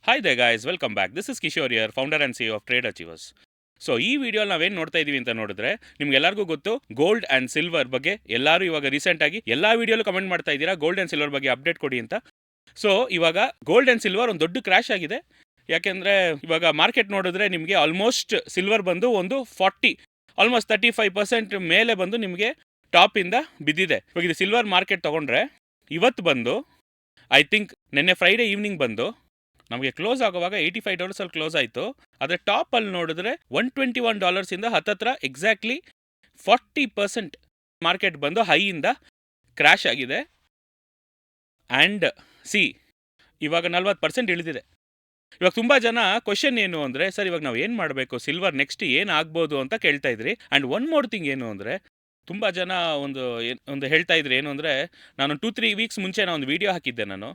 Hi there guys, welcome back. This is Kishore here, founder and CEO of Trade Achievers. So ಈ ವಿಡಿಯೋಲಿ ನಾವೇನು ನೋಡ್ತಾ ಇದೀವಿ ಅಂತ ನೋಡಿದ್ರೆ ನಿಮ್ಗೆಲ್ಲರಿಗೂ ಗೊತ್ತು ಗೋಲ್ಡ್ ಆ್ಯಂಡ್ ಸಿಲ್ವರ್ ಬಗ್ಗೆ ಎಲ್ಲರೂ ಇವಾಗ ರೀಸೆಂಟಾಗಿ ಎಲ್ಲ ವಿಡಿಯೋಲು ಕಮೆಂಟ್ ಮಾಡ್ತಾ ಇದ್ದೀರಾ ಗೋಲ್ಡ್ ಆ್ಯಂಡ್ ಸಿಲ್ವರ್ ಬಗ್ಗೆ ಅಪ್ಡೇಟ್ ಕೊಡಿ ಅಂತ. ಸೊ ಇವಾಗ ಗೋಲ್ಡ್ ಆ್ಯಂಡ್ ಸಿಲ್ವರ್ ಒಂದು ದೊಡ್ಡ ಕ್ರ್ಯಾಶ್ ಆಗಿದೆ. ಯಾಕೆಂದರೆ ಇವಾಗ ಮಾರ್ಕೆಟ್ ನೋಡಿದ್ರೆ ನಿಮಗೆ ಆಲ್ಮೋಸ್ಟ್ ಸಿಲ್ವರ್ ಬಂದು ಒಂದು ಆಲ್ಮೋಸ್ಟ್ 35% ಮೇಲೆ ಬಂದು ನಿಮಗೆ ಟಾಪಿಂದ ಬಿದ್ದಿದೆ. ಇವಾಗ ಇದು ಸಿಲ್ವರ್ ಮಾರ್ಕೆಟ್ ತೊಗೊಂಡ್ರೆ ಇವತ್ತು ಬಂದು ಐ ಥಿಂಕ್ ನಿನ್ನೆ ಫ್ರೈಡೇ ಈವ್ನಿಂಗ್ ಬಂದು ನಮಗೆ ಕ್ಲೋಸ್ ಆಗುವಾಗ $85 ಕ್ಲೋಸ್ ಆಯಿತು. ಆದರೆ ಟಾಪಲ್ಲಿ ನೋಡಿದ್ರೆ $121 ಹತ್ತತ್ರ ಎಕ್ಸಾಕ್ಟ್ಲಿ 40% ಮಾರ್ಕೆಟ್ ಬಂದು ಹೈಯಿಂದ ಕ್ರ್ಯಾಶ್ ಆಗಿದೆ. ಆ್ಯಂಡ್ ಇವಾಗ 40% ಇಳಿದಿದೆ. ಇವಾಗ ತುಂಬ ಜನ ಕ್ವಶನ್ ಏನು ಅಂದರೆ, ಸರ್ ಇವಾಗ ನಾವು ಏನು ಮಾಡಬೇಕು, ಸಿಲ್ವರ್ ನೆಕ್ಸ್ಟ್ ಏನು ಆಗ್ಬೋದು ಅಂತ ಕೇಳ್ತಾ ಇದ್ರಿ. ಆ್ಯಂಡ್ ಒನ್ ಮೋರ್ ಥಿಂಗ್ ಏನು ಅಂದರೆ, ತುಂಬ ಜನ ಒಂದು ಹೇಳ್ತಾ ಇದ್ರಿ ಏನು ಅಂದರೆ, ನಾನು 2-3 ವೀಕ್ಸ್ ಮುಂಚೆ ನಾನು ಒಂದು ವೀಡಿಯೋ ಹಾಕಿದ್ದೆ. ನಾನು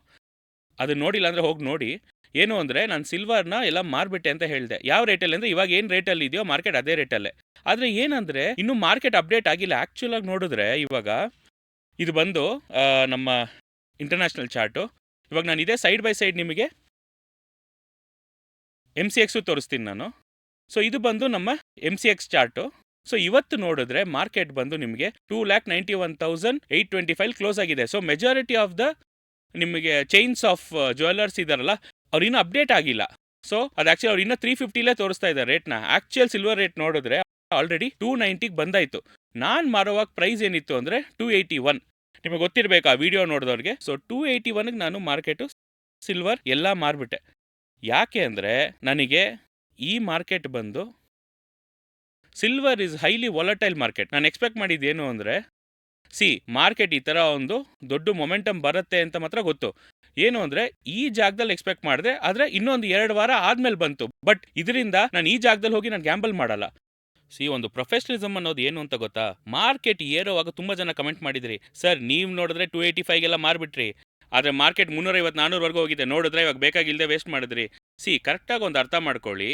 ಅದನ್ನ ನೋಡಿಲ್ಲ ಅಂದರೆ ಹೋಗಿ ನೋಡಿ. ಏನು ಅಂದರೆ, ನಾನು ಸಿಲ್ವರ್ನ ಎಲ್ಲ ಮಾರ್ಬಿಟ್ಟೆ ಅಂತ ಹೇಳಿದೆ. ಯಾವ ರೇಟಲ್ಲಿ ಅಂದರೆ, ಇವಾಗ ಏನು ರೇಟಲ್ಲಿ ಇದೆಯೋ ಮಾರ್ಕೆಟ್ ಅದೇ ರೇಟಲ್ಲೇ. ಆದರೆ ಏನಂದರೆ ಇನ್ನೂ ಮಾರ್ಕೆಟ್ ಅಪ್ಡೇಟ್ ಆಗಿಲ್ಲ. ಆ್ಯಕ್ಚುಲಾಗಿ ನೋಡಿದ್ರೆ ಇವಾಗ ಇದು ಬಂದು ನಮ್ಮ ಇಂಟರ್ನ್ಯಾಷನಲ್ ಚಾರ್ಟು. ಇವಾಗ ನಾನು ಇದೇ ಸೈಡ್ ಬೈ ಸೈಡ್ ನಿಮಗೆ MCX ತೋರಿಸ್ತೀನಿ ನಾನು. ಸೊ ಇದು ಬಂದು ನಮ್ಮ MCX ಚಾರ್ಟು. ಸೊ ಇವತ್ತು ನೋಡಿದ್ರೆ ಮಾರ್ಕೆಟ್ ಬಂದು ನಿಮಗೆ 2,91,825 ಕ್ಲೋಸ್ ಆಗಿದೆ. ಸೊ ಮೆಜಾರಿಟಿ ಆಫ್ ದ ನಿಮಗೆ ಚೈನ್ಸ್ ಆಫ್ ಜ್ಯುವೆಲ್ಲರ್ಸ್ ಇದಾರಲ್ಲ, ಅವ್ರು ಇನ್ನೂ ಅಪ್ಡೇಟ್ ಆಗಿಲ್ಲ. ಸೊ ಅದು ಆ್ಯಕ್ಚುಲಿ ಅವ್ರು ಇನ್ನೂ 350ಲೇ ತೋರಿಸ್ತಾ ಇದ್ದಾರೆ ರೇಟ್ನ. ಆ್ಯಕ್ಚುಯಲ್ ಸಿಲ್ವರ್ ರೇಟ್ ನೋಡಿದ್ರೆ ಆಲ್ರೆಡಿ 290ಗೆ ಬಂದಾಯಿತು. ನಾನು ಮಾರುವಾಗ ಪ್ರೈಸ್ ಏನಿತ್ತು ಅಂದರೆ 281. ನಿಮಗೆ ಗೊತ್ತಿರಬೇಕು ಆ ವಿಡಿಯೋ ನೋಡಿದವ್ರಿಗೆ. ಸೊ 281ಗೆ ನಾನು ಮಾರ್ಕೆಟು ಸಿಲ್ವರ್ ಎಲ್ಲ ಮಾರ್ಬಿಟ್ಟೆ. ಯಾಕೆ ಅಂದರೆ ನನಗೆ ಈ ಮಾರ್ಕೆಟ್ ಬಂದು silver is highly volatile market. ನಾನು ಎಕ್ಸ್ಪೆಕ್ಟ್ ಮಾಡಿದ್ದೇನು ಅಂದರೆ, ಮಾರ್ಕೆಟ್ ಈ ಥರ ಒಂದು ದೊಡ್ಡ ಮೊಮೆಂಟಮ್ ಬರುತ್ತೆ ಅಂತ ಮಾತ್ರ ಗೊತ್ತು. ಏನು ಅಂದರೆ ಈ ಜಾಗದಲ್ಲಿ ಎಕ್ಸ್ಪೆಕ್ಟ್ ಮಾಡಿದೆ, ಆದರೆ ಇನ್ನೊಂದು 2 ವಾರ ಆದಮೇಲೆ ಬಂತು. ಬಟ್ ಇದರಿಂದ ನಾನು ಈ ಜಾಗದಲ್ಲಿ ಹೋಗಿ ನಾನು ಗ್ಯಾಂಬಲ್ ಮಾಡಲ್ಲ. ಒಂದು ಪ್ರೊಫೆಷನಲಿಸಮ್ ಅನ್ನೋದು ಏನು ಅಂತ ಗೊತ್ತಾ? ಮಾರ್ಕೆಟ್ ಏರೋವಾಗ ತುಂಬ ಜನ ಕಮೆಂಟ್ ಮಾಡಿದ್ರಿ, ಸರ್ ನೀವು ನೋಡಿದ್ರೆ 285ಗೆಲ್ಲ ಮಾರ್ಬಿಟ್ರಿ, ಆದರೆ ಮಾರ್ಕೆಟ್ 350-400ವರೆಗೂ ಹೋಗಿದೆ, ನೋಡಿದ್ರೆ ಇವಾಗ ಬೇಕಾಗಿಲ್ಲದೆ ವೇಸ್ಟ್ ಮಾಡಿದ್ರಿ. ಕರೆಕ್ಟಾಗಿ ಒಂದು ಅರ್ಥ ಮಾಡ್ಕೊಳ್ಳಿ.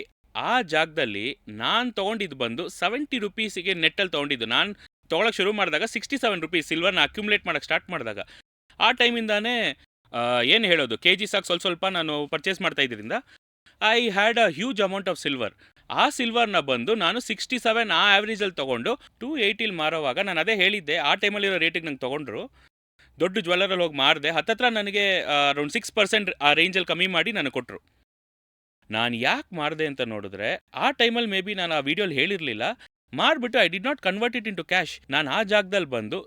ಆ ಜಾಗದಲ್ಲಿ ನಾನು ತೊಗೊಂಡಿದ್ದು ಬಂದು ₹70 ನೆಟ್ಟಲ್ಲಿ ತೊಗೊಂಡಿದ್ದು. ನಾನು ತೊಗೊಳಕ್ಕೆ ಶುರು ಮಾಡಿದಾಗ ₹67 ಸಿಲ್ವರ್ನ ಅಕ್ಯುಮುಲೇಟ್ ಮಾಡೋಕ್ಕೆ ಸ್ಟಾರ್ಟ್ ಮಾಡಿದಾಗ. ಆ ಟೈಮಿಂದಾನೇ ಏನು ಹೇಳೋದು, KG ಸಾಕು ಸ್ವಲ್ಪ ನಾನು ಪರ್ಚೇಸ್ ಮಾಡ್ತಾ ಇದ್ದರಿಂದ I had a huge amount of silver. ಆ ಸಿಲ್ವರ್ನ ಬಂದು ನಾನು 67 ಆ ಆ್ಯಾವ್ರೇಜಲ್ಲಿ ತೊಗೊಂಡು 280 ಮಾರೋವಾಗ ನಾನು ಅದೇ ಹೇಳಿದ್ದೆ, ಆ ಟೈಮಲ್ಲಿರೋ ರೇಟಿಗೆ ನಂಗೆ ತೊಗೊಂಡ್ರು. ದೊಡ್ಡ ಜ್ಯುವೆಲ್ಲರಲ್ಲಿ ಹೋಗಿ ಮಾರಿದೆ. ಹತ್ತತ್ರ ನನಗೆ ಅರೌಂಡ್ 6% ಆ ರೇಂಜಲ್ಲಿ ಕಮ್ಮಿ ಮಾಡಿ ನನಗೆ ಕೊಟ್ಟರು. ನಾನು ಯಾಕೆ ಮಾರಿದೆ ಅಂತ ನೋಡಿದ್ರೆ, ಆ ಟೈಮಲ್ಲಿ ಮೇ ಬಿ ನಾನು ಆ ವಿಡಿಯೋಲಿ ಹೇಳಿರಲಿಲ್ಲ. ಮಾರ್ಬಿಟ್ಟು I did not convert it into cash. ನಾನು ಆ ಜಾಗದಲ್ಲಿ ಬಂದು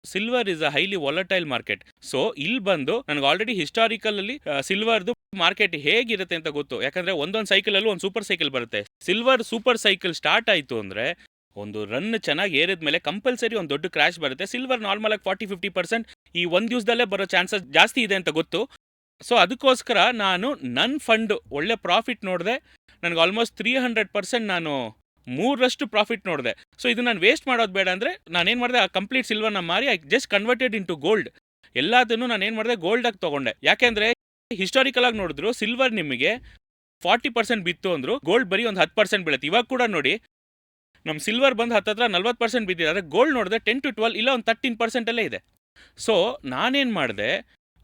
silver is a highly volatile market. So ಇಲ್ಲಿ ಬಂದು ನನಗೆ ಆಲ್ರೆಡಿ ಹಿಸ್ಟಾರಿಕಲಲ್ಲಿ ಸಿಲ್ವರ್ದು ಮಾರ್ಕೆಟ್ ಹೇಗಿರುತ್ತೆ ಅಂತ ಗೊತ್ತು. ಯಾಕಂದರೆ ಒಂದೊಂದು ಸೈಕಲಲ್ಲೂ ಒಂದು ಸೂಪರ್ ಸೈಕಲ್ ಬರುತ್ತೆ. ಸಿಲ್ವರ್ ಸೂಪರ್ ಸೈಕಲ್ ಸ್ಟಾರ್ಟ್ ಆಯಿತು ಅಂದರೆ ಒಂದು ರನ್ ಚೆನ್ನಾಗಿ ಏರಿದ ಮೇಲೆ ಕಂಪಲ್ಸರಿ ಒಂದು ದೊಡ್ಡ ಕ್ರ್ಯಾಶ್ ಬರುತ್ತೆ. ಸಿಲ್ವರ್ ನಾರ್ಮಲಾಗಿ 40-50% ಈ ಒಂದು ದಿವಸದಲ್ಲೇ ಬರೋ ಚಾನ್ಸಸ್ ಜಾಸ್ತಿ ಇದೆ ಅಂತ ಗೊತ್ತು. ಸೊ ಅದಕ್ಕೋಸ್ಕರ ನಾನು ನನ್ನ ಫಂಡ್ ಒಳ್ಳೆ ಪ್ರಾಫಿಟ್ ನೋಡಿದೆ. ನನಗೆ ಆಲ್ಮೋಸ್ಟ್ 300% ನಾನು 3ರಷ್ಟು ಪ್ರಾಫಿಟ್ ನೋಡಿದೆ. ಸೊ ಇದು ನಾನು ವೇಸ್ಟ್ ಮಾಡೋದು ಬೇಡ ಅಂದರೆ ನಾನೇನು ಮಾಡಿದೆ, ಆ ಕಂಪ್ಲೀಟ್ ಸಿಲ್ವರ್ನ ಮಾರಿ I just converted into gold. ಎಲ್ಲದನ್ನು ನಾನು ಏನು ಮಾಡಿದೆ, ಗೋಲ್ಡಾಗಿ ತೊಗೊಂಡೆ. ಯಾಕೆಂದರೆ ಹಿಸ್ಟಾರಿಕಲಾಗಿ ನೋಡಿದ್ರು ಸಿಲ್ವರ್ ನಿಮಗೆ 40% ಬಿತ್ತು ಅಂದರು, ಗೋಲ್ಡ್ ಬರೀ ಒಂದು 10% ಬೀಳುತ್ತೆ. ಇವಾಗ ಕೂಡ ನೋಡಿ ನಮ್ಮ ಸಿಲ್ವರ್ ಬಂದು ಹತ್ತತ್ರ 40% ಬಿದ್ದಿದೆ, ಆದರೆ ಗೋಲ್ಡ್ ನೋಡಿದ್ರೆ 10-12 ಇಲ್ಲ ಒಂದು 13%ಅಲ್ಲೇ ಇದೆ. ಸೊ ನಾನೇನು ಮಾಡಿದೆ,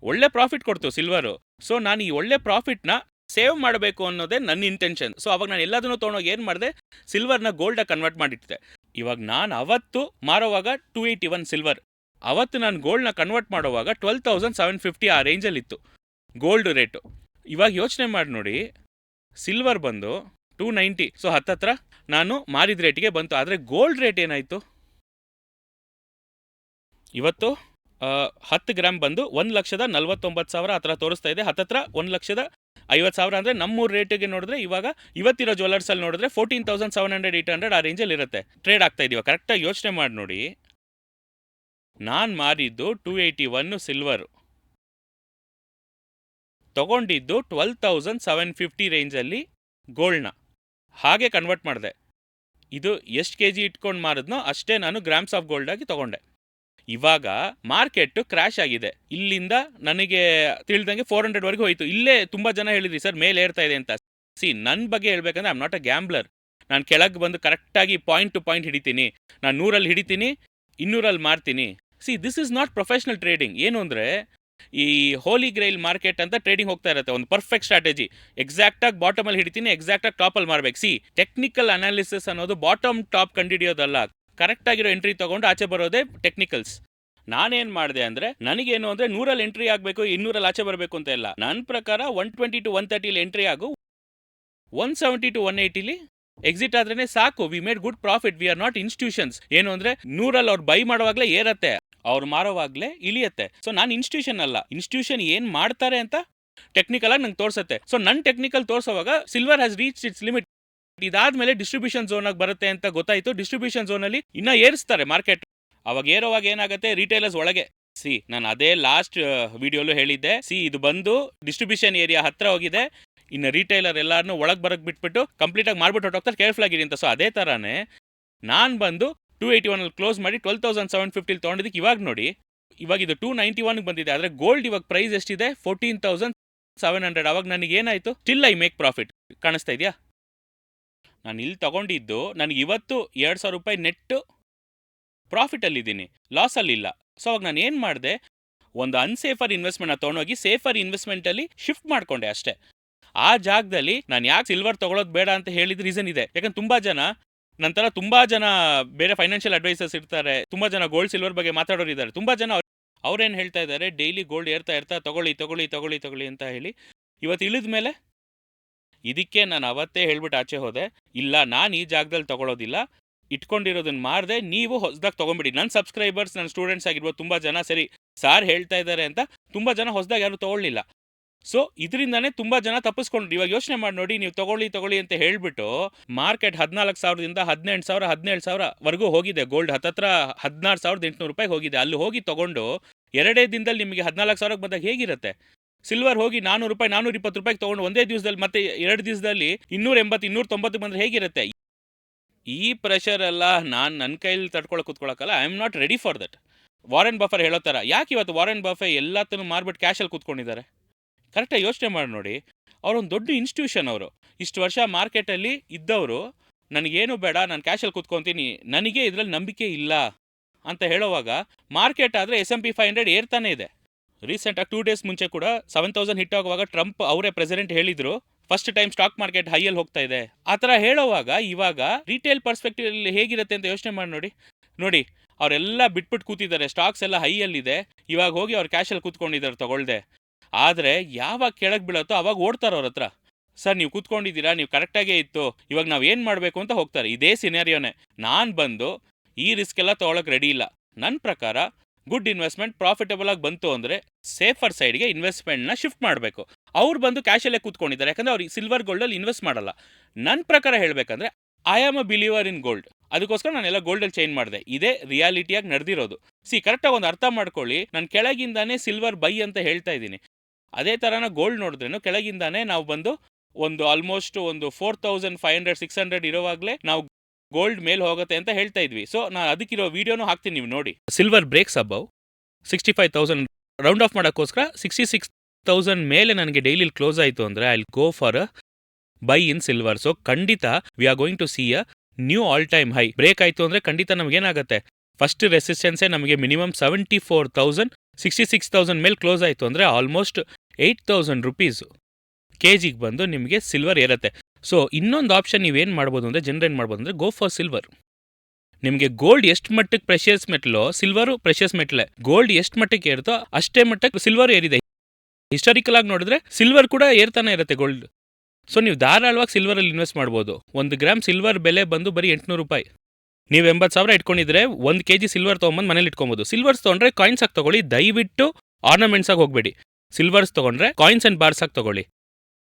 ಒಳ್ಳೆ ಪ್ರಾಫಿಟ್ ಕೊಡ್ತು ಸಿಲ್ವರು. ಸೊ ನಾನು ಈ ಒಳ್ಳೆ ಪ್ರಾಫಿಟ್ನ ಸೇವ್ ಮಾಡಬೇಕು ಅನ್ನೋದೇ ನನ್ನ ಇಂಟೆನ್ಷನ್. ಸೊ ಅವಾಗ ನಾನು ಎಲ್ಲದನ್ನೂ ತೊಗೊಂಡೋಗಿ ಏನು ಮಾಡಿದೆ, ಸಿಲ್ವರ್ನ ಗೋಲ್ಡಾಗಿ ಕನ್ವರ್ಟ್ ಮಾಡಿಟ್ಟಿದೆ. ಇವಾಗ ನಾನು ಅವತ್ತು ಮಾರೋವಾಗ 281 ಸಿಲ್ವರ್, ಅವತ್ತು ನಾನು ಗೋಲ್ಡ್ನ ಕನ್ವರ್ಟ್ ಮಾಡೋವಾಗ 12,750 ಆ ರೇಂಜಲ್ಲಿತ್ತು ಗೋಲ್ಡ್ ರೇಟು. ಇವಾಗ ಯೋಚನೆ ಮಾಡಿ ನೋಡಿ, ಸಿಲ್ವರ್ ಬಂದು 290, ಸೊ ಹತ್ತತ್ರ ನಾನು ಮಾರಿದ ರೇಟಿಗೆ ಬಂತು. ಆದರೆ ಗೋಲ್ಡ್ ರೇಟ್ ಏನಾಯಿತು, ಇವತ್ತು 10 ಗ್ರಾಮ್ ಬಂದು 1,49,000 ಆ ಥರ ತೋರಿಸ್ತಾ ಇದೆ. ಹತ್ತತ್ರ 1,50,000 ಅಂದರೆ ನಮ್ಮೂರು ರೇಟಿಗೆ ನೋಡಿದ್ರೆ ಇವತ್ತಿರೋ ಜ್ಯುವೆಲ್ಲರ್ಸಲ್ಲಿ ನೋಡಿದ್ರೆ 14,700-800 ಆ ರೇಂಜಲ್ಲಿ ಇರುತ್ತೆ. ಟ್ರೇಡ್ ಆಗ್ತಾ ಇದೀವ. ಕರೆಕ್ಟಾಗಿ ಯೋಚನೆ ಮಾಡಿ ನೋಡಿ, ನಾನು ಮಾರಿದ್ದು 281 ಸಿಲ್ವರು, ತೊಗೊಂಡಿದ್ದು 12,750 ರೇಂಜಲ್ಲಿ ಗೋಲ್ಡ್ನ ಹಾಗೆ ಕನ್ವರ್ಟ್ ಮಾಡಿದೆ. ಇದು ಎಷ್ಟು KG ಇಟ್ಕೊಂಡು ಮಾರಿದ್ನೋ ಅಷ್ಟೇ ನಾನು ಗ್ರಾಮ್ಸ್ ಆಫ್ ಗೋಲ್ಡಾಗಿ ತೊಗೊಂಡೆ. ಇವಾಗ ಮಾರ್ಕೆಟ್ ಕ್ರ್ಯಾಶ್ ಆಗಿದೆ. ಇಲ್ಲಿಂದ ನನಗೆ ತಿಳಿದಂಗೆ 400ವರೆಗೂ ಹೋಯಿತು. ಇಲ್ಲೇ ತುಂಬ ಜನ ಹೇಳಿದ್ರಿ ಸರ್ ಮೇಲೆ ಏರ್ತಾ ಇದೆ ಅಂತ. ನನ್ನ ಬಗ್ಗೆ ಹೇಳ್ಬೇಕಂದ್ರೆ I am not a gambler. ನಾನು ಕೆಳಗೆ ಬಂದು ಕರೆಕ್ಟಾಗಿ ಪಾಯಿಂಟ್ ಟು ಪಾಯಿಂಟ್ ಹಿಡಿತೀನಿ. ನಾನು 100ಅಲ್ಲಿ ಹಿಡಿತೀನಿ, 200ಅಲ್ಲಿ ಮಾರ್ತೀನಿ. This is not professional trading. ಏನು ಅಂದರೆ ಈ ಹೋಲಿ ಗ್ರೈಲ್ ಮಾರ್ಕೆಟ್ ಅಂತ ಟ್ರೇಡಿಂಗ್ ಹೋಗ್ತಾ ಇರುತ್ತೆ, ಒಂದು ಪರ್ಫೆಕ್ಟ್ ಸ್ಟ್ರಾಟಜಿ. ಎಕ್ಸಾಕ್ಟಾಗಿ ಬಾಟಮಲ್ಲಿ ಹಿಡಿತೀನಿ, ಎಕ್ಸಾಕ್ಟಾಗಿ ಟಾಪಲ್ಲಿ ಮಾರ್ಬೇಕು. ಟೆಕ್ನಿಕಲ್ ಅನಾಲಿಸಿಸ್ ಅನ್ನೋದು ಬಾಟಮ್ ಟಾಪ್ ಕಂಡುಹಿಡಿಯೋದಲ್ಲ, ಕರೆಕ್ಟಾಗಿರೋ ಎಂಟ್ರಿ ತೊಗೊಂಡು ಆಚೆ ಬರೋದೇ ಟೆಕ್ನಿಕಲ್ಸ್. ನಾನೇನು ಮಾಡಿದೆ ಅಂದರೆ, ನನಗೇನು ಅಂದರೆ 100 ಎಂಟ್ರಿ ಆಗಬೇಕು, 200 ಆಚೆ ಬರಬೇಕು ಅಂತ ಇಲ್ಲ. ನನ್ನ ಪ್ರಕಾರ 120 to 130 ಎಂಟ್ರಿ ಆಗು, 170 to 180 ಎಕ್ಸಿಟ್ ಆದ್ರೇ ಸಾಕು. We made good profit. We are not institutions. ಏನು ಅಂದರೆ 100 ಅವ್ರು ಬೈ ಮಾಡುವಾಗಲೇ ಏರತ್ತೆ, ಅವ್ರು ಮಾರೋವಾಗಲೇ ಇಳಿಯತ್ತೆ. ಸೊ ನಾನು ಇನ್ಸ್ಟಿಟ್ಯೂಷನ್ ಅಲ್ಲ. ಇನ್ಸ್ಟಿಟ್ಯೂಷನ್ ಏನು ಮಾಡ್ತಾರೆ ಅಂತ ಟೆಕ್ನಿಕಲ್ ಆಗಿ ನಂಗೆ ತೋರಿಸುತ್ತೆ. ಸೊ ನನ್ನ ಟೆಕ್ನಿಕಲ್ ತೋರಿಸುವಾಗ silver has reach its limit. ಇದಾದ್ಮೇಲೆ ಡಿಸ್ಟ್ರಿಬ್ಯೂಷನ್ ಝೋನ್ ಆಗಿ ಬರುತ್ತೆ ಅಂತ ಗೊತ್ತಾಯ್ತು. ಡಿಸ್ಟ್ರಿಬ್ಯೂಷನ್ ಝೋನಲ್ಲಿ ಇನ್ನ ಏರಿಸ್ತಾರೆ ಮಾರ್ಕೆಟ್. ಅವಾಗ ಏರೋವಾಗ ಏನಾಗುತ್ತೆ, ರಿಟೇಲರ್ಸ್ ಒಳಗೆ ನಾನು ಅದೇ ಲಾಸ್ಟ್ ವಿಡಿಯೋಲು ಹೇಳಿದ್ದೆ. ಇದು ಬಂದು ಡಿಸ್ಟ್ರಿಬ್ಯೂಷನ್ ಏರಿಯಾ ಹತ್ರ ಹೋಗಿದೆ, ಇನ್ನು ರಿಟೈಲರ್ ಎಲ್ಲಾರನ್ನೂ ಒಳಗೆ ಬರಕ್ಕೆ ಬಿಟ್ಬಿಟ್ಟು ಕಂಪ್ಲೀಟಾಗಿ ಮಾಡ್ಬಿಟ್ಟು ಹೊಟ್ಟೋಗ್ತಾರೆ, ಕೇರ್ಫುಲ್ ಆಗಿರಿ ಅಂತ. ಸೊ ಅದೇ ಥರನೇ ನಾನು ಬಂದು 281 ಕ್ಲೋಸ್ ಮಾಡಿ 12,750 ತೊಗೊಂಡಿದ್ದಕ್ಕೆ ಇವಾಗ ನೋಡಿ, ಇವಾಗ ಇದು 291 ಬಂದಿದೆ. ಆದರೆ ಗೋಲ್ಡ್ ಇವಾಗ ಪ್ರೈಸ್ ಎಷ್ಟಿದೆ, 14,700. ಅವಾಗ ನನಗೇನಾಯಿತು, ಸ್ಟಿಲ್ ಐ ಮೇಕ್ ಪ್ರಾಫಿಟ್. ಕಾಣಿಸ್ತಾ ಇದೆಯಾ? ನಾನು ಇಲ್ಲಿ ತಗೊಂಡಿದ್ದು ನನಗೆ ಇವತ್ತು 2,000 ರೂಪಾಯಿ ನೆಟ್ಟು ಪ್ರಾಫಿಟಲ್ಲಿದ್ದೀನಿ, ಲಾಸಲ್ಲಿಲ್ಲ. ಸೊ ಅವಾಗ ನಾನು ಏನು ಮಾಡಿದೆ, ಒಂದು ಅನ್ಸೇಫರ್ ಇನ್ವೆಸ್ಟ್ಮೆಂಟ್ನ ತೊಗೊಂಡೋಗಿ ಸೇಫರ್ ಇನ್ವೆಸ್ಟ್ಮೆಂಟಲ್ಲಿ ಶಿಫ್ಟ್ ಮಾಡಿಕೊಂಡೆ ಅಷ್ಟೇ. ಆ ಜಾಗದಲ್ಲಿ ನಾನು ಯಾಕೆ ಸಿಲ್ವರ್ ತೊಗೊಳೋದು ಬೇಡ ಅಂತ ಹೇಳಿದ ರೀಸನ್ ಇದೆ. ಯಾಕಂದ್ರೆ ತುಂಬ ಜನ ನಂತರ ತುಂಬ ಜನ ಬೇರೆ ಫೈನಾನ್ಷಿಯಲ್ ಅಡ್ವೈಸರ್ಸ್ ಇರ್ತಾರೆ, ತುಂಬ ಜನ ಗೋಲ್ಡ್ ಸಿಲ್ವರ್ ಬಗ್ಗೆ ಮಾತಾಡೋರು ಇದ್ದಾರೆ. ತುಂಬ ಜನ ಅವ್ರೇನು ಹೇಳ್ತಾ ಇದ್ದಾರೆ, ಡೈಲಿ ಗೋಲ್ಡ್ ಏರ್ತಾ ತಗೊಳ್ಳಿ ಅಂತ ಹೇಳಿ. ಇವತ್ತು ಇಳಿದ ಮೇಲೆ ಇದಕ್ಕೆ ನಾನು ಅವತ್ತೇ ಹೇಳ್ಬಿಟ್ಟು ಆಚೆ ಹೋದೆ, ಇಲ್ಲ ನಾನು ಈ ಜಾಗದಲ್ಲಿ ತಗೊಳ್ಳೋದಿಲ್ಲ, ಇಟ್ಕೊಂಡಿರೋದನ್ನ ಮಾರದೆ ನೀವು ಹೊಸದಾಗಿ ತೊಗೊಂಬಿಡಿ. ನನ್ನ ಸಬ್ಸ್ಕ್ರೈಬರ್ಸ್, ನನ್ನ ಸ್ಟೂಡೆಂಟ್ಸ್ ಆಗಿರ್ಬೋದು, ತುಂಬ ಜನ ಸರಿ ಸಾರ್ ಹೇಳ್ತಾ ಇದ್ದಾರೆ ಅಂತ ತುಂಬ ಜನ ಹೊಸದಾಗಿ ಯಾರು ತೊಗೊಳ್ಳಿಲ್ಲ. ಸೊ ಇದರಿಂದಾನೇ ತುಂಬ ಜನ ತಪ್ಪಿಸ್ಕೊಂಡ್ರು. ಇವಾಗ ಯೋಚನೆ ಮಾಡಿ ನೋಡಿ, ನೀವು ತಗೊಳ್ಳಿ ಅಂತ ಹೇಳ್ಬಿಟ್ಟು ಮಾರ್ಕೆಟ್ 14,000ದಿಂದ 18,000 17,000ವರೆಗೂ ಹೋಗಿದೆ. ಗೋಲ್ಡ್ ಹತ್ತತ್ರ 16,800 ರೂಪಾಯಿ ಹೋಗಿದೆ. ಅಲ್ಲಿ ಹೋಗಿ ತಗೊಂಡು 2 ದಿನದಲ್ಲಿ ನಿಮಗೆ 14,000ಕ್ಕೆ ಬಂದಾಗ ಹೇಗಿರುತ್ತೆ? ಸಿಲ್ವರ್ ಹೋಗಿ 400 ರೂಪಾಯಿ 420 ರೂಪಾಯಿಗೆ ತೊಗೊಂಡು ಒಂದೇ ದಿವಸದಲ್ಲಿ ಮತ್ತೆ 2 ದಿವಸದಲ್ಲಿ 280 290 ಬಂದರೆ ಹೇಗಿರುತ್ತೆ? ಈ ಪ್ರೆಷರ್ ಎಲ್ಲ ನಾನು ನನ್ನ ಕೈಲಿ ತಡ್ಕೊಳಕ್ಕೆ ಕೂತ್ಕೊಳ್ಳೋಕ್ಕಲ್ಲ. I am not ready for that. Warren Buffett ಹೇಳೋ ಥರ ಯಾಕೆ ಇವತ್ತು ವಾರೆನ್ ಬಫೆ ಎಲ್ಲತ್ತನ್ನು ಮಾರ್ಬಿಟ್ಟು ಕ್ಯಾಶಲ್ಲಿ ಕೂತ್ಕೊಂಡಿದ್ದಾರೆ? ಕರೆಕ್ಟಾಗಿ ಯೋಚನೆ ಮಾಡಿ ನೋಡಿ. ಅವರೊಂದು ದೊಡ್ಡ ಇನ್ಸ್ಟಿಟ್ಯೂಷನ್. ಅವರು ಇಷ್ಟು ವರ್ಷ ಮಾರ್ಕೆಟಲ್ಲಿ ಇದ್ದವರು, ನನಗೇನು ಬೇಡ, ನಾನು ಕ್ಯಾಶಲ್ಲಿ ಕೂತ್ಕೊತೀನಿ, ನನಗೆ ಇದರಲ್ಲಿ ನಂಬಿಕೆ ಇಲ್ಲ ಅಂತ ಹೇಳೋವಾಗ, ಮಾರ್ಕೆಟ್ ಆದರೆ S&P 500 ಏರ್ತಾನೆ ಇದೆ. ರೀಸೆಂಟಾಗಿ 2 ಡೇಸ್ ಮುಂಚೆ ಕೂಡ 7,000 ಹಿಟ್ ಆಗುವಾಗ ಟ್ರಂಪ್ ಅವರೇ ಪ್ರೆಸಿಡೆಂಟ್ ಹೇಳಿದ್ರು, ಫಸ್ಟ್ ಟೈಮ್ ಸ್ಟಾಕ್ ಮಾರ್ಕೆಟ್ ಹೈಯಲ್ಲಿ ಹೋಗ್ತಾ ಇದೆ. ಆ ಥರ ಹೇಳೋವಾಗ ಇವಾಗ ರಿಟೇಲ್ ಪರ್ಸ್ಪೆಕ್ಟಿವ್ ಹೇಗಿರುತ್ತೆ ಅಂತ ಯೋಚನೆ ಮಾಡಿ ನೋಡಿ. ಅವರೆಲ್ಲ ಬಿಟ್ಬಿಟ್ಟು ಕೂತಿದ್ದಾರೆ, ಸ್ಟಾಕ್ಸ್ ಎಲ್ಲ ಹೈಯಲ್ಲಿದೆ, ಇವಾಗ ಹೋಗಿ ಅವ್ರು ಕ್ಯಾಶಲ್ಲಿ ಕೂತ್ಕೊಂಡಿದ್ದಾರೆ ತಗೊಳ್ದೆ. ಆದರೆ ಯಾವಾಗ ಕೆಳಗೆ ಬೀಳತ್ತೋ ಅವಾಗ ಓಡ್ತಾರೆ ಅವ್ರ ಹತ್ರ. ಸರ್ ನೀವು ಕೂತ್ಕೊಂಡಿದ್ದೀರಾ, ನೀವು ಕರೆಕ್ಟಾಗೇ ಇತ್ತು, ಇವಾಗ ನಾವು ಏನು ಮಾಡಬೇಕು ಅಂತ ಹೋಗ್ತಾರೆ. ಇದೇ ಸಿನಾರಿಯೋನೇ. ನಾನು ಬಂದು ಈ ರಿಸ್ಕ್ ಎಲ್ಲ ತೊಗೊಳಕ್ಕೆ ರೆಡಿ ಇಲ್ಲ. ನನ್ನ ಪ್ರಕಾರ ಗುಡ್ ಇನ್ವೆಸ್ಟ್ಮೆಂಟ್ ಪ್ರಾಫಿಟಬಲ್ ಆಗಿ ಬಂತು ಅಂದರೆ ಸೇಫರ್ ಸೈಡ್ಗೆ ಇನ್ವೆಸ್ಟ್ಮೆಂಟ್ನ ಶಿಫ್ಟ್ ಮಾಡಬೇಕು. ಅವ್ರು ಬಂದು ಕ್ಯಾಶಲ್ಲೇ ಕೂತ್ಕೊಂಡಿದ್ದಾರೆ, ಯಾಕಂದರೆ ಅವ್ರಿಗೆ ಸಿಲ್ವರ್ ಗೋಲ್ಡಲ್ಲಿ ಇನ್ವೆಸ್ಟ್ ಮಾಡಲ್ಲ. ನನ್ನ ಪ್ರಕಾರ ಹೇಳಬೇಕಂದ್ರೆ I am a believer in gold. ಅದಕ್ಕೋಸ್ಕರ ನಾನೆಲ್ಲ ಗೋಲ್ಡಲ್ಲಿ ಚೇಂಜ್ ಮಾಡಿದೆ. ಇದೇ ರಿಯಾಲಿಟಿಯಾಗಿ ನಡೆದಿರೋದು. ಕರೆಕ್ಟಾಗಿ ಒಂದು ಅರ್ಥ ಮಾಡ್ಕೊಳ್ಳಿ. ನಾನು ಕೆಳಗಿಂದಾನೇ ಸಿಲ್ವರ್ ಬೈ ಅಂತ ಹೇಳ್ತಾ ಇದ್ದೀನಿ. ಅದೇ ಥರನ ಗೋಲ್ಡ್ ನೋಡಿದ್ರೇನು ಕೆಳಗಿಂದಾನೇ ನಾವು ಬಂದು ಒಂದು ಆಲ್ಮೋಸ್ಟ್ ಒಂದು 4,500 600 ಇರೋವಾಗಲೇ ನಾವು ಗೋಲ್ಡ್ ಮೇಲೆ ಹೋಗುತ್ತೆ ಅಂತ ಹೇಳ್ತಾ ಇದ್ವಿ. ಸೊ ನಾನು ಅದಕ್ಕಿರೋ ವಿಡಿಯೋನು ಹಾಕ್ತೀನಿ, ನೀವು ನೋಡಿ. Silver breaks above 65,000 round off ಮಾಡೋಕ್ಕೋಸ್ಕರ 66,000 ಮೇಲೆ ನನಗೆ ಡೈಲಿ ಕ್ಲೋಸ್ ಆಯಿತು ಅಂದರೆ I will go for a buy in silver. So ಖಂಡಿತ we are going to see a new all time high. Break ಆಯಿತು ಅಂದರೆ ಖಂಡಿತ ನಮಗೇನಾಗುತ್ತೆ, ಫಸ್ಟ್ ರೆಸಿಸ್ಟೆನ್ಸೇ ನಮಗೆ ಮಿನಿಮಮ್ 74,000, 66,000 ಮೇಲೆ ಕ್ಲೋಸ್ ಆಯಿತು ಅಂದರೆ ಆಲ್ಮೋಸ್ಟ್ 8,000 ರೂಪೀಸು ಕೆಜಿಗೆ ಬಂದು ನಿಮಗೆ ಸಿಲ್ವರ್ ಏರುತ್ತೆ. ಸೊ ಇನ್ನೊಂದು ಆಪ್ಷನ್ ನೀವೇನು ಮಾಡ್ಬೋದು ಅಂದರೆ, ಜನರೇಟ್ ಮಾಡ್ಬೋದು ಅಂದರೆ ಗೋ ಫಾರ್ ಸಿಲ್ವರ್. ನಿಮಗೆ ಗೋಲ್ಡ್ ಎಷ್ಟು ಮಟ್ಟಕ್ಕೆ ಪ್ರೆಷಿಯಸ್ ಮೆಟಲೋ, ಸಿಲ್ವರು ಪ್ರೆಷಿಯಸ್ ಮೆಟಲೇ. ಗೋಲ್ಡ್ ಎಷ್ಟು ಮಟ್ಟಕ್ಕೆ ಏರುತ್ತೋ ಅಷ್ಟೇ ಮಟ್ಟಕ್ಕೆ ಸಿಲ್ವರ್ ಏರಿದೆ. ಹಿಸ್ಟಾರಿಕಲ್ ಆಗಿ ನೋಡಿದ್ರೆ ಸಿಲ್ವರ್ ಕೂಡ ಏರ್ತಾನೆ ಇರುತ್ತೆ ಗೋಲ್ಡ್. ಸೊ ನೀವು ಧಾರಾಳವಾಗಿ ಸಿಲ್ವರಲ್ಲಿ ಇನ್ವೆಸ್ಟ್ ಮಾಡ್ಬೋದು. 1 ಗ್ರಾಮ್ ಸಿಲ್ವರ್ ಬೆಲೆ ಬಂದು ಬರೀ 800 ರೂಪಾಯಿ. ನೀವು 80,000 ಇಟ್ಕೊಂಡಿದ್ರೆ 1 kg ಸಿಲ್ವರ್ ತೊಗೊಂಬಂದು ಮನೇಲಿ ಇಟ್ಕೊಬೋದು. ಸಿಲ್ವರ್ಸ್ ತೊಗೊಂಡ್ರೆ ಕಾಯಿನ್ಸ್ ಆಗಿ ತೊಗೊಳ್ಳಿ, ದಯವಿಟ್ಟು ಆರ್ನಮೆಂಟ್ಸ್ ಆಗಿ ಹೋಗಬೇಡಿ. ಸಿಲ್ವರ್ಸ್ ತೊಗೊಂಡ್ರೆ ಕಾಯಿನ್ಸ್ ಆ್ಯಂಡ್ ಬಾರ್ಸ್ ಆಗಿ ತೊಗೊಳ್ಳಿ.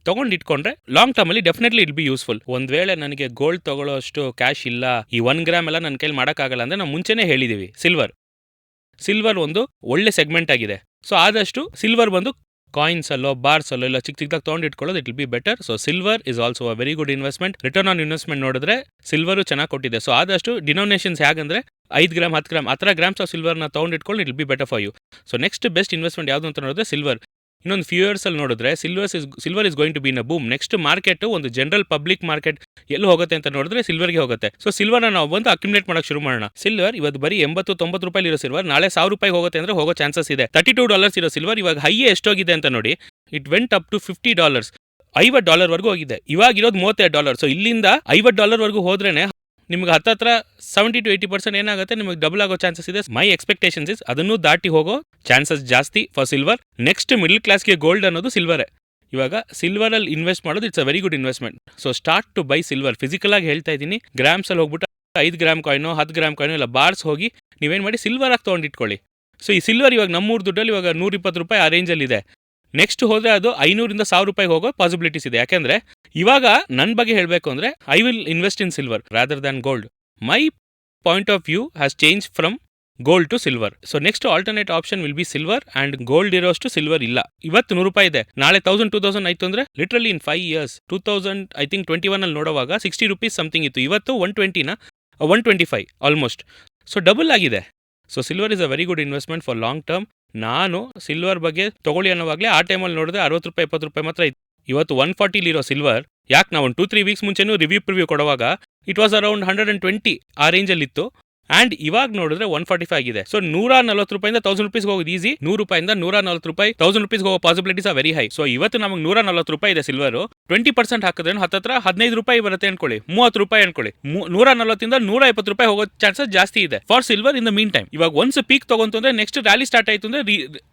ತೊಗೊಂಡು ಇಟ್ಕೊಂಡ್ರೆ ಲಾಂಗ್ ಟರ್ಮಲ್ಲಿ ಡೆಫಿನೆಟ್ಲಿ ಇಟ್ ಬಿ ಯೂಸ್ಫುಲ್. ಒಂದು ವೇಳೆ ನನಗೆ ಗೋಲ್ಡ್ ತೊಗೊಳ್ಳೋ ಅಷ್ಟು ಕ್ಯಾಶ್ ಇಲ್ಲ, ಈ 1 ಗ್ರಾಮ್ ಎಲ್ಲ ನನ್ನ ಕೈಲಿ ಮಾಡೋಕ್ಕಾಗಲ್ಲ ಅಂದರೆ ನಾವು ಮುಂಚೆನೇ ಹೇಳಿದ್ದೀವಿ, ಸಿಲ್ವರ್ ಒಂದು ಒಳ್ಳೆ ಸೆಗ್ಮೆಂಟ್ ಆಗಿದೆ. ಸೊ ಆದಷ್ಟು ಸಿಲ್ವರ್ ಬಂದು ಕಾಯಿನ್ಸಲ್ಲೋ ಬಾರ್ಸಲ್ಲೋ ಇಲ್ಲ ಚಿಕ್ಕದಾಗಿ ತೊಗೊಂಡು ಇಟ್ಕೊಳ್ಳೋದು it will be better. So silver is also a very good investment. Return on investment ನೋಡಿದ್ರೆ ಸಿಲ್ವರು ಚೆನ್ನಾಗಿ ಕೊಟ್ಟಿದೆ. ಸೊ ಆದಷ್ಟು ಡಿನೋಮಿನೇಷನ್ಸ್ ಹೇಗಂದರೆ 5 ಗ್ರಾಮ್ 10 ಗ್ರಾಮ್ ಆ ಥರ ಗ್ರಾಮ್ಸ್ ಆಫ್ ಸಿಲ್ವರ್ನ ತೊಗೊಂಡು ಇಟ್ಕೊಂಡು it will be better for you. So next best investment ಯಾವುದು ಅಂತ ನೋಡಿದ್ರೆ ಸಿಲ್ವರ್. ಇನ್ನೊಂದು ಫ್ಯೂ ಇಯರ್ಸ್ ಅಲ್ಲಿ ನೋಡಿದ್ರೆ silver is going to be in a boom. Next market ಒಂದು ಜನರಲ್ ಪಬ್ಲಿಕ್ ಮಾರ್ಕೆಟ್ ಎಲ್ಲಿ ಹೋಗುತ್ತೆ ಅಂತ ನೋಡಿದ್ರೆ ಸಿಲ್ವರ್ಗೆ ಹೋಗುತ್ತೆ. ಸೊ ಸಿಲ್ವರ್ನ ನಾವು ಬಂದು ಅಕ್ಯುಮುಲೇಟ್ ಮಾಡಕ್ಕೆ ಶುರು ಮಾಡೋಣ. ಸಿಲ್ವರ್ ಇವತ್ತು ಬರೀ 80-90 ರೂಪಾಯಿ ಇರೋ ಸಿಲ್ವರ್ ನಾಳೆ $1,000 ಹೋಗುತ್ತೆ ಅಂದ್ರೆ ಹೋಗೋ ಚಾನ್ಸಸ್ ಇದೆ. $32 ಇರೋ ಸಿಲ್ವರ್ ಇವಾಗ ಹೈ ಎಷ್ಟೋಗಿದೆ ಅಂತ ನೋಡಿ. ಇಟ್ ವೆಂಟ್ ಅಪ್ ಟು $50, $50 ವರೆಗೂ ಹೋಗಿದೆ. ಇವಾಗ ಇರೋದು $32. ಸೊ ಇಲ್ಲಿಂದ $50 ವರೆಗೂ ಹೋದ್ರೇನೆ ನಿಮ್ಗೆ ಹತ್ತತ್ರ 70-80% ಏನಾಗುತ್ತೆ, ನಿಮಗೆ ಡಬಲ್ ಆಗೋ ಚಾನ್ಸಸ್ ಇದೆ. ಮೈ ಎಕ್ಸ್ಪೆಕ್ಟೇಷನ್ಸ್ ಇಸ್ ಅದನ್ನು ದಾಟಿ ಹೋಗೋ ಚಾನ್ಸಸ್ ಜಾಸ್ತಿ ಫಾರ್ ಸಿಲ್ವರ್. ನೆಕ್ಸ್ಟ್ ಮಿಡಲ್ ಕ್ಲಾಸ್ಗೆ ಗೋಲ್ಡ್ ಅನ್ನೋದು ಸಿಲ್ವರೇ. ಇವಾಗ ಸಿಲ್ವರ್ ಅಲ್ಲಿ ಇನ್ವೆಸ್ಟ್ ಮಾಡೋದು it's a very good investment. So start to buy silver. Physical ಆಗಿ ಹೇಳ್ತಾ ಇದ್ದೀನಿ, ಗ್ರಾಮ್ಸ್ ಅಲ್ಲಿ ಹೋಗ್ಬಿಟ್ಟು 5 ಗ್ರಾಮ್ ಕಾಯಿನೋ 10 ಗ್ರಾಮ್ ಕಾಯಿನೋ ಇಲ್ಲ ಬಾರ್ಸ್ ಹೋಗಿ ನೀವೇನು ಮಾಡಿ ಸಿಲ್ವರ್ ಆಗಿ ತೊಗೊಂಡಿಟ್ಕೊಳ್ಳಿ. ಸೊ ಈ ಸಿಲ್ವರ್ ಇವಾಗ ನಮ್ಮೂರು ದುಡ್ಡಲ್ಲಿ ಇವಾಗ $120 ಆ ರೇಂಜಲ್ಲಿ ಇದೆ. ನೆಕ್ಸ್ಟ್ ಹೋದ್ರೆ ಅದು $500-1,000 ಹೋಗೋ ಪಾಸಿಬಿಲಿಟೀಸ್ ಇದೆ. ಯಾಕೆಂದ್ರೆ ಇವಾಗ ನನ್ನ ಬಗ್ಗೆ ಹೇಳಬೇಕು ಅಂದ್ರೆ I will invest in silver rather than gold. My point of view has change from gold to silver. So next alternate option will be silver and gold ಇರೋಷ್ಟು ಸಿಲ್ವರ್ ಇಲ್ಲ. ಇವತ್ತು $100 ಇದೆ, ನಾಳೆ 1000-2000 ಆಯ್ತು ಅಂದ್ರೆ literally in 5 years 2000 I think 21 ಅಲ್ಲಿ ನೋಡುವಾಗ ₹60 something ಇತ್ತು. ಇವತ್ತು 120 125 ಆಲ್ಮೋಸ್ಟ್. ಸೊ ಡಬಲ್ ಆಗಿದೆ. So silver is a very good investment for long term. ನಾನು ಸಿಲ್ವರ್ ಬಗ್ಗೆ ತಗೊಳ್ಳಿ ಅನ್ನೋವಾಗಲೇ ಆ ಟೈಮಲ್ಲಿ ನೋಡಿದ್ರೆ ₹60-70 ಮಾತ್ರ ಇತ್ತು. ಇವತ್ತು 140 ಇರೋ ಸಿಲ್ವರ್ ಯಾಕೆ ನಾವು ಒಂದು 2-3 ವೀಕ್ಸ್ ಮುಂಚೆನೂ ರಿವ್ಯೂ ಕೊಡುವಾಗ ಇಟ್ ವಾಸ್ ಅರೌಂಡ್ 120 ಆ ರೇಂಜಲ್ಲಿ ಇತ್ತು. ಆ್ಯಂಡ್ ಇವಾಗ ನೋಡಿದ್ರೆ 145 ಆಗಿದೆ. ಸೊ ₹140 $1,000 ಹೋಗೋದು ಈಸಿ. ₹100 $140 $1,000 ಹೋಗೋ possibilities are very high. So ಇವತ್ತು ನಮಗೆ ₹140 ಇದೆ ಸಿಲ್ವರು. 20% ಹಾಕಿದ್ರೆ ಹತ್ತತ್ರ ₹15 ಬರುತ್ತೆ ಅನ್ಕೊಳ್ಳಿ, ₹30 ಅನ್ಕೊಳ್ಳಿ. $140 $120 ಹೋಗೋ ಚಾನ್ಸಸ್ ಜಾಸ್ತಿ ಇದೆ for silver in the mean time. ಇವಾಗ ಒನ್ಸ್ ಪೀಕ್ ತಗೊಂತು ಅಂದ್ರೆ ನೆಕ್ಸ್ಟ್ ರ್ಯಾಲಿ ಸ್ಟಾರ್ಟ್ ಆಯ್ತು ಅಂದ್ರೆ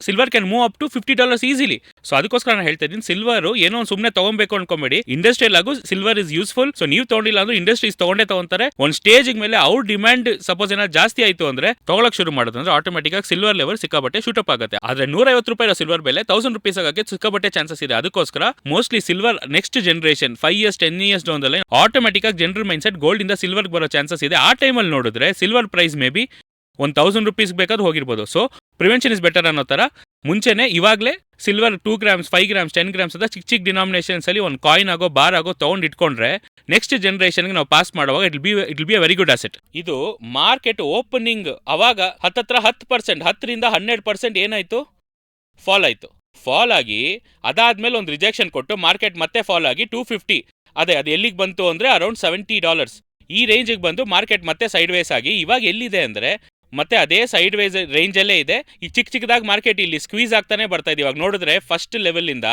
silver can move up to $50 easily. So ಅದಕ್ಕೋಸ್ಕರ ನಾನು ಹೇಳ್ತಾ ಇದ್ದೀನಿ, ಸಿಲ್ವರ್ ಏನೋ ಸುಮ್ಮನೆ ತಗೊಬೇಕು ಅನ್ಕೊಂಬೇಡಿ. ಇಂಡಸ್ಟ್ರಿಯಲ್ ಆಗು ಸಿಲ್ವರ್ ಇಸ್ ಯೂಸ್ಫುಲ್. ಸೊ ನೀವು ತಗೊಂಡಿಲ್ಲ ಅಂದ್ರೆ ಇಂಡಸ್ಟ್ರೀಸ್ ತಗೊಂತಾರೆ. ಒಂದು ಸ್ಟೇಜ್ ಮೇಲೆ ಅವ್ರ ಡಿಮ್ಯಾಂಡ್ ಸಪೋಸ್ ಏನಾದ್ರು ಜಾಸ್ತಿ ಆಯ್ತು ಅಂದ್ರೆ ತಗೊಳಕ್ ಶುರು ಮಾಡೋದಂದ್ರೆ ಆಟೋಮೆಟಿಕ್ ಆಗಿ ಸಿಲ್ವರ್ ಲೆವೆಲ್ ಸಿಕ್ಕಾಬಟ್ಟೆ ಶೂಟಪ್ ಆಗುತ್ತೆ. ಆದ್ರೆ ₹150 ಸಿಲ್ವರ್ ಬೆಲೆ $1,000 ಆಗಕ್ಕೆ ಸಿಕ್ಕಾಬಟ್ಟೆ ಚಾನ್ಸಸ್ ಇದೆ. ಅದಕ್ಕೋಸ್ಕರ mostly silver next generation 5 years 10 years down the line automatic ಆಗಿ ಜನರಲ್ ಮೈಂಡ್ ಸೆಟ್ ಗೋಲ್ಡ್ ಇಂದ ಸಿಲ್ವರ್ ಬರೋ ಚಾನ್ಸಸ್ ಇದೆ. ಆ ಟೈಮಲ್ಲಿ ನೋಡಿದ್ರೆ ಸಿಲ್ವರ್ ಪ್ರೈಸ್ ಮೇ ಬಿ $1,000 ಬೇಕಾದ್ರೂ ಹೋಗಿರ್ಬೋದು. ಸೊ ಪ್ರಿವೆನ್ಷನ್ ಇಸ್ ಬೆಟರ್ ಅನ್ನೋ ತರ ಮುಂಚೆನೆ ಇವಾಗಲೇ ಸಿಲ್ವರ್ 2 grams 5 grams 10 grams ಅಂತ ಚಿಕ್ಕ ಡಿನಾಮಿನೇಷನ್ಸ್ ಅಲ್ಲಿ ಒಂದು ಕಾಯಿನ್ ಆಗೋ ಬಾರ್ ಆಗೋ ತಗೊಂಡು ಇಟ್ಕೊಂಡ್ರೆ ನೆಕ್ಸ್ಟ್ ಜನರೇಷನ್ಗೆ ನಾವು ಪಾಸ್ ಮಾಡುವಾಗ it will be a very good asset. ಇದು ಮಾರ್ಕೆಟ್ ಓಪನಿಂಗ್ ಅವಾಗ ಹತ್ತತ್ರ 10% 10-12% ಏನಾಯ್ತು, ಫಾಲ್ ಆಯ್ತು. ಫಾಲ್ ಆಗಿ ಅದಾದ್ಮೇಲೆ ಒಂದು ರಿಜೆಕ್ಷನ್ ಕೊಟ್ಟು ಮಾರ್ಕೆಟ್ ಮತ್ತೆ ಫಾಲ್ ಆಗಿ 250 ಅದು ಎಲ್ಲಿಗೆ ಬಂತು ಅಂದ್ರೆ ಅರೌಂಡ್ $70 ಈ ರೇಂಜಿಗೆ ಬಂದು ಮಾರ್ಕೆಟ್ ಮತ್ತೆ ಸೈಡ್ ವೇಸ್ ಆಗಿ ಇವಾಗ ಎಲ್ಲಿದೆ ಅಂದ್ರೆ ಮತ್ತೆ ಅದೇ ಸೈಡ್ ವೇಸ್ ರೇಂಜಲ್ಲೇ ಇದೆ. ಈ ಚಿಕ್ಕದಾಗಿ ಮಾರ್ಕೆಟ್ ಇಲ್ಲಿ ಸ್ಕ್ವೀಸ್ ಆಗ್ತಾನೆ ಬರ್ತಾ ಇದೆ. ಇವಾಗ ನೋಡಿದ್ರೆ ಫಸ್ಟ್ ಲೆವೆಲ್ ಇಂದ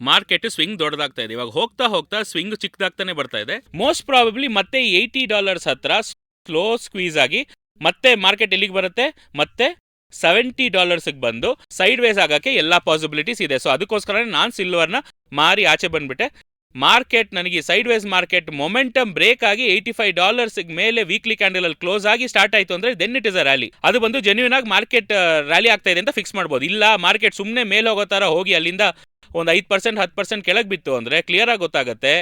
ಮಾರ್ಕೆಟ್ ಸ್ವಿಂಗ್ ದೊಡ್ಡದಾಗ್ತಾ ಇದೆ. ಇವಾಗ ಹೋಗ್ತಾ ಹೋಗ್ತಾ ಸ್ವಿಂಗ್ ಚಿಕ್ಕದಾಗ್ತಾನೆ ಬರ್ತಾ ಇದೆ. ಮೋಸ್ಟ್ ಪ್ರಾಬಬ್ಲಿ ಮತ್ತೆ $80 ಹತ್ರ ಸ್ಲೋ ಸ್ಕ್ವೀಸ್ ಆಗಿ ಮತ್ತೆ ಮಾರ್ಕೆಟ್ ಎಲ್ಲಿಗೆ ಬರುತ್ತೆ, ಮತ್ತೆ $70 ಬಂದು ಸೈಡ್ ವೇಸ್ ಆಗಕ್ಕೆ ಎಲ್ಲಾ ಪಾಸಿಬಿಲಿಟೀಸ್ ಇದೆ. ಸೊ ಅದಕ್ಕೋಸ್ಕರ ನಾನು ಸಿಲ್ವರ್ನ ಮಾರಿ ಆಚೆ ಬಂದ್ಬಿಟ್ಟೆ. ಮಾರ್ಕೆಟ್ ನನಗೆ sideways market momentum break ಆಗಿ $85 ಮೇಲೆ ವೀಕ್ಲಿ ಕ್ಯಾಂಡಲ್ ಅಲ್ಲಿ ಕ್ಲೋಸ್ ಆಗಿ ಸ್ಟಾರ್ಟ್ ಆಯ್ತು ಅಂದ್ರೆ then it is a rally. ಅದು ಬಂದು ಜೆನ್ಯೂನ್ ಆಗಿ ಮಾರ್ಕೆಟ್ ರ್ಯಾಲಿ ಆಗ್ತಾ ಇದೆ ಅಂತ ಫಿಕ್ಸ್ ಮಾಡ್ಬೋದು. ಇಲ್ಲ ಮಾರ್ಕೆಟ್ ಸುಮ್ಮನೆ ಮೇಲೆ ಹೋಗೋ ತರ ಹೋಗಿ ಅಲ್ಲಿಂದ ಒಂದು 5% 10% ಕೆಳಗೆ ಬಿತ್ತು ಅಂದ್ರೆ ಕ್ಲಿಯರ್ ಆಗಿ ಗೊತ್ತಾಗುತ್ತೆ.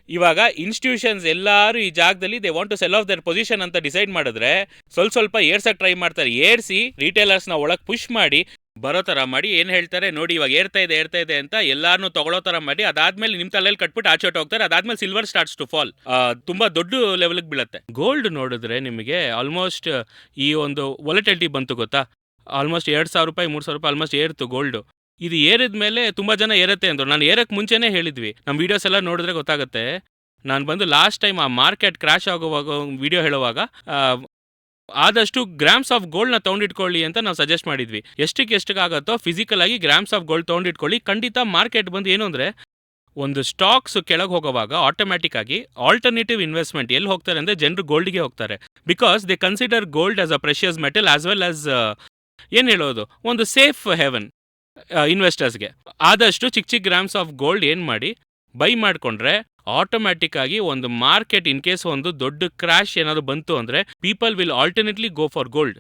ಇವಾಗ ಇನ್ಸ್ಟಿಟ್ಯೂಷನ್ಸ್ ಎಲ್ಲರೂ ಈ ಜಾಗದಲ್ಲಿ they want to sell off their position ಅಂತ ಡಿಸೈಡ್ ಮಾಡಿದ್ರೆ ಸ್ವಲ್ಪ ಏರ್ಸಕ್ ಟ್ರೈ ಮಾಡ್ತಾರೆ. ಏರ್ಸಿ ರಿಟೇಲರ್ಸ್ನ ಒಳಗೆ ಪುಷ್ ಮಾಡಿ ಬರೋ ತರ ಮಾಡಿ ಏನ್ ಹೇಳ್ತಾರೆ ನೋಡಿ ಇವಾಗ ಏರ್ತಾ ಇದೆ ಅಂತ ಎಲ್ಲಾರನ್ನೂ ತಗೊಳ್ಳೋ ತರ ಮಾಡಿ ಅದಾದ್ಮೇಲೆ ನಿಮ್ ತಲೆಯಲ್ಲಿ ಕಟ್ಬಿಟ್ಟು ಆಚೆ ಹೋಗ್ತಾರೆ. ಅದಾದ್ಮೇಲೆ ಸಿಲ್ವರ್ ಸ್ಟಾರ್ಟ್ಸ್ ಟು ಫಾಲ್, ತುಂಬಾ ದೊಡ್ಡ ಲೆವೆಲ್ಗೆ ಬೀಳುತ್ತೆ. ಗೋಲ್ಡ್ ನೋಡಿದ್ರೆ ನಿಮಗೆ ಆಲ್ಮೋಸ್ಟ್ ಈ ಒಂದು ವಾಲಟಿಲಿಟಿ ಬಂತು ಗೊತ್ತಾ, ಆಲ್ಮೋಸ್ಟ್ $2,000 $3,000 ಆಲ್ಮೋಸ್ಟ್ ಏರ್ತು ಗೋಲ್ಡ್. ಇದು ಏರಿದ ಮೇಲೆ ತುಂಬಾ ಜನ ಏರುತ್ತೆ ಅಂದ್ರು. ನಾನು ಏರಕ್ಕೆ ಮುಂಚೆನೇ ಹೇಳಿದ್ವಿ, ನಮ್ಮ ವಿಡಿಯೋಸ್ ಎಲ್ಲ ನೋಡಿದ್ರೆ ಗೊತ್ತಾಗುತ್ತೆ. ನಾನು ಬಂದು ಲಾಸ್ಟ್ ಟೈಮ್ ಆ ಮಾರ್ಕೆಟ್ ಕ್ರಾಶ್ ಆಗುವಾಗ ವಿಡಿಯೋ ಹೇಳುವಾಗ ಆದಷ್ಟು ಗ್ರಾಮ್ಸ್ ಆಫ್ ಗೋಲ್ಡ್ನ ತೊಗೊಂಡಿಟ್ಕೊಳ್ಳಿ ಅಂತ ನಾವು ಸಜೆಸ್ಟ್ ಮಾಡಿದ್ವಿ. ಎಷ್ಟಕ್ಕಾಗತ್ತೋ ಫಿಸಿಕಲ್ ಆಗಿ ಗ್ರಾಮ್ಸ್ ಆಫ್ ಗೋಲ್ಡ್ ತೊಗೊಂಡಿಟ್ಕೊಳ್ಳಿ. ಖಂಡಿತ ಮಾರ್ಕೆಟ್ ಬಂದು ಏನು ಅಂದರೆ ಒಂದು ಸ್ಟಾಕ್ಸ್ ಕೆಳಗೆ ಹೋಗೋವಾಗ ಆಟೋಮ್ಯಾಟಿಕ್ ಆಗಿ ಆಲ್ಟರ್ನೇಟಿವ್ ಇನ್ವೆಸ್ಟ್ಮೆಂಟ್ ಎಲ್ಲಿ ಹೋಗ್ತಾರೆ ಅಂದರೆ ಜನರು ಗೋಲ್ಡ್ಗೆ ಹೋಗ್ತಾರೆ. Because they consider gold as a precious metal as well as ಏನು ಹೇಳೋದು ಒಂದು ಸೇಫ್ ಹೆವನ್ ಇನ್ವೆಸ್ಟರ್ಸ್ಗೆ. ಆದಷ್ಟು ಚಿಕ್ಕ ಗ್ರಾಮ್ಸ್ ಆಫ್ ಗೋಲ್ಡ್ ಏನು ಮಾಡಿ ಬೈ ಮಾಡಿಕೊಂಡ್ರೆ ಆಟೋಮ್ಯಾಟಿಕ್ ಆಗಿ ಒಂದು ಮಾರ್ಕೆಟ್ ಇನ್ ಕೇಸ್ ಒಂದು ದೊಡ್ಡ ಕ್ರಾಶ್ ಏನಾದ್ರು ಬಂತು ಅಂದರೆ people will alternately go for gold.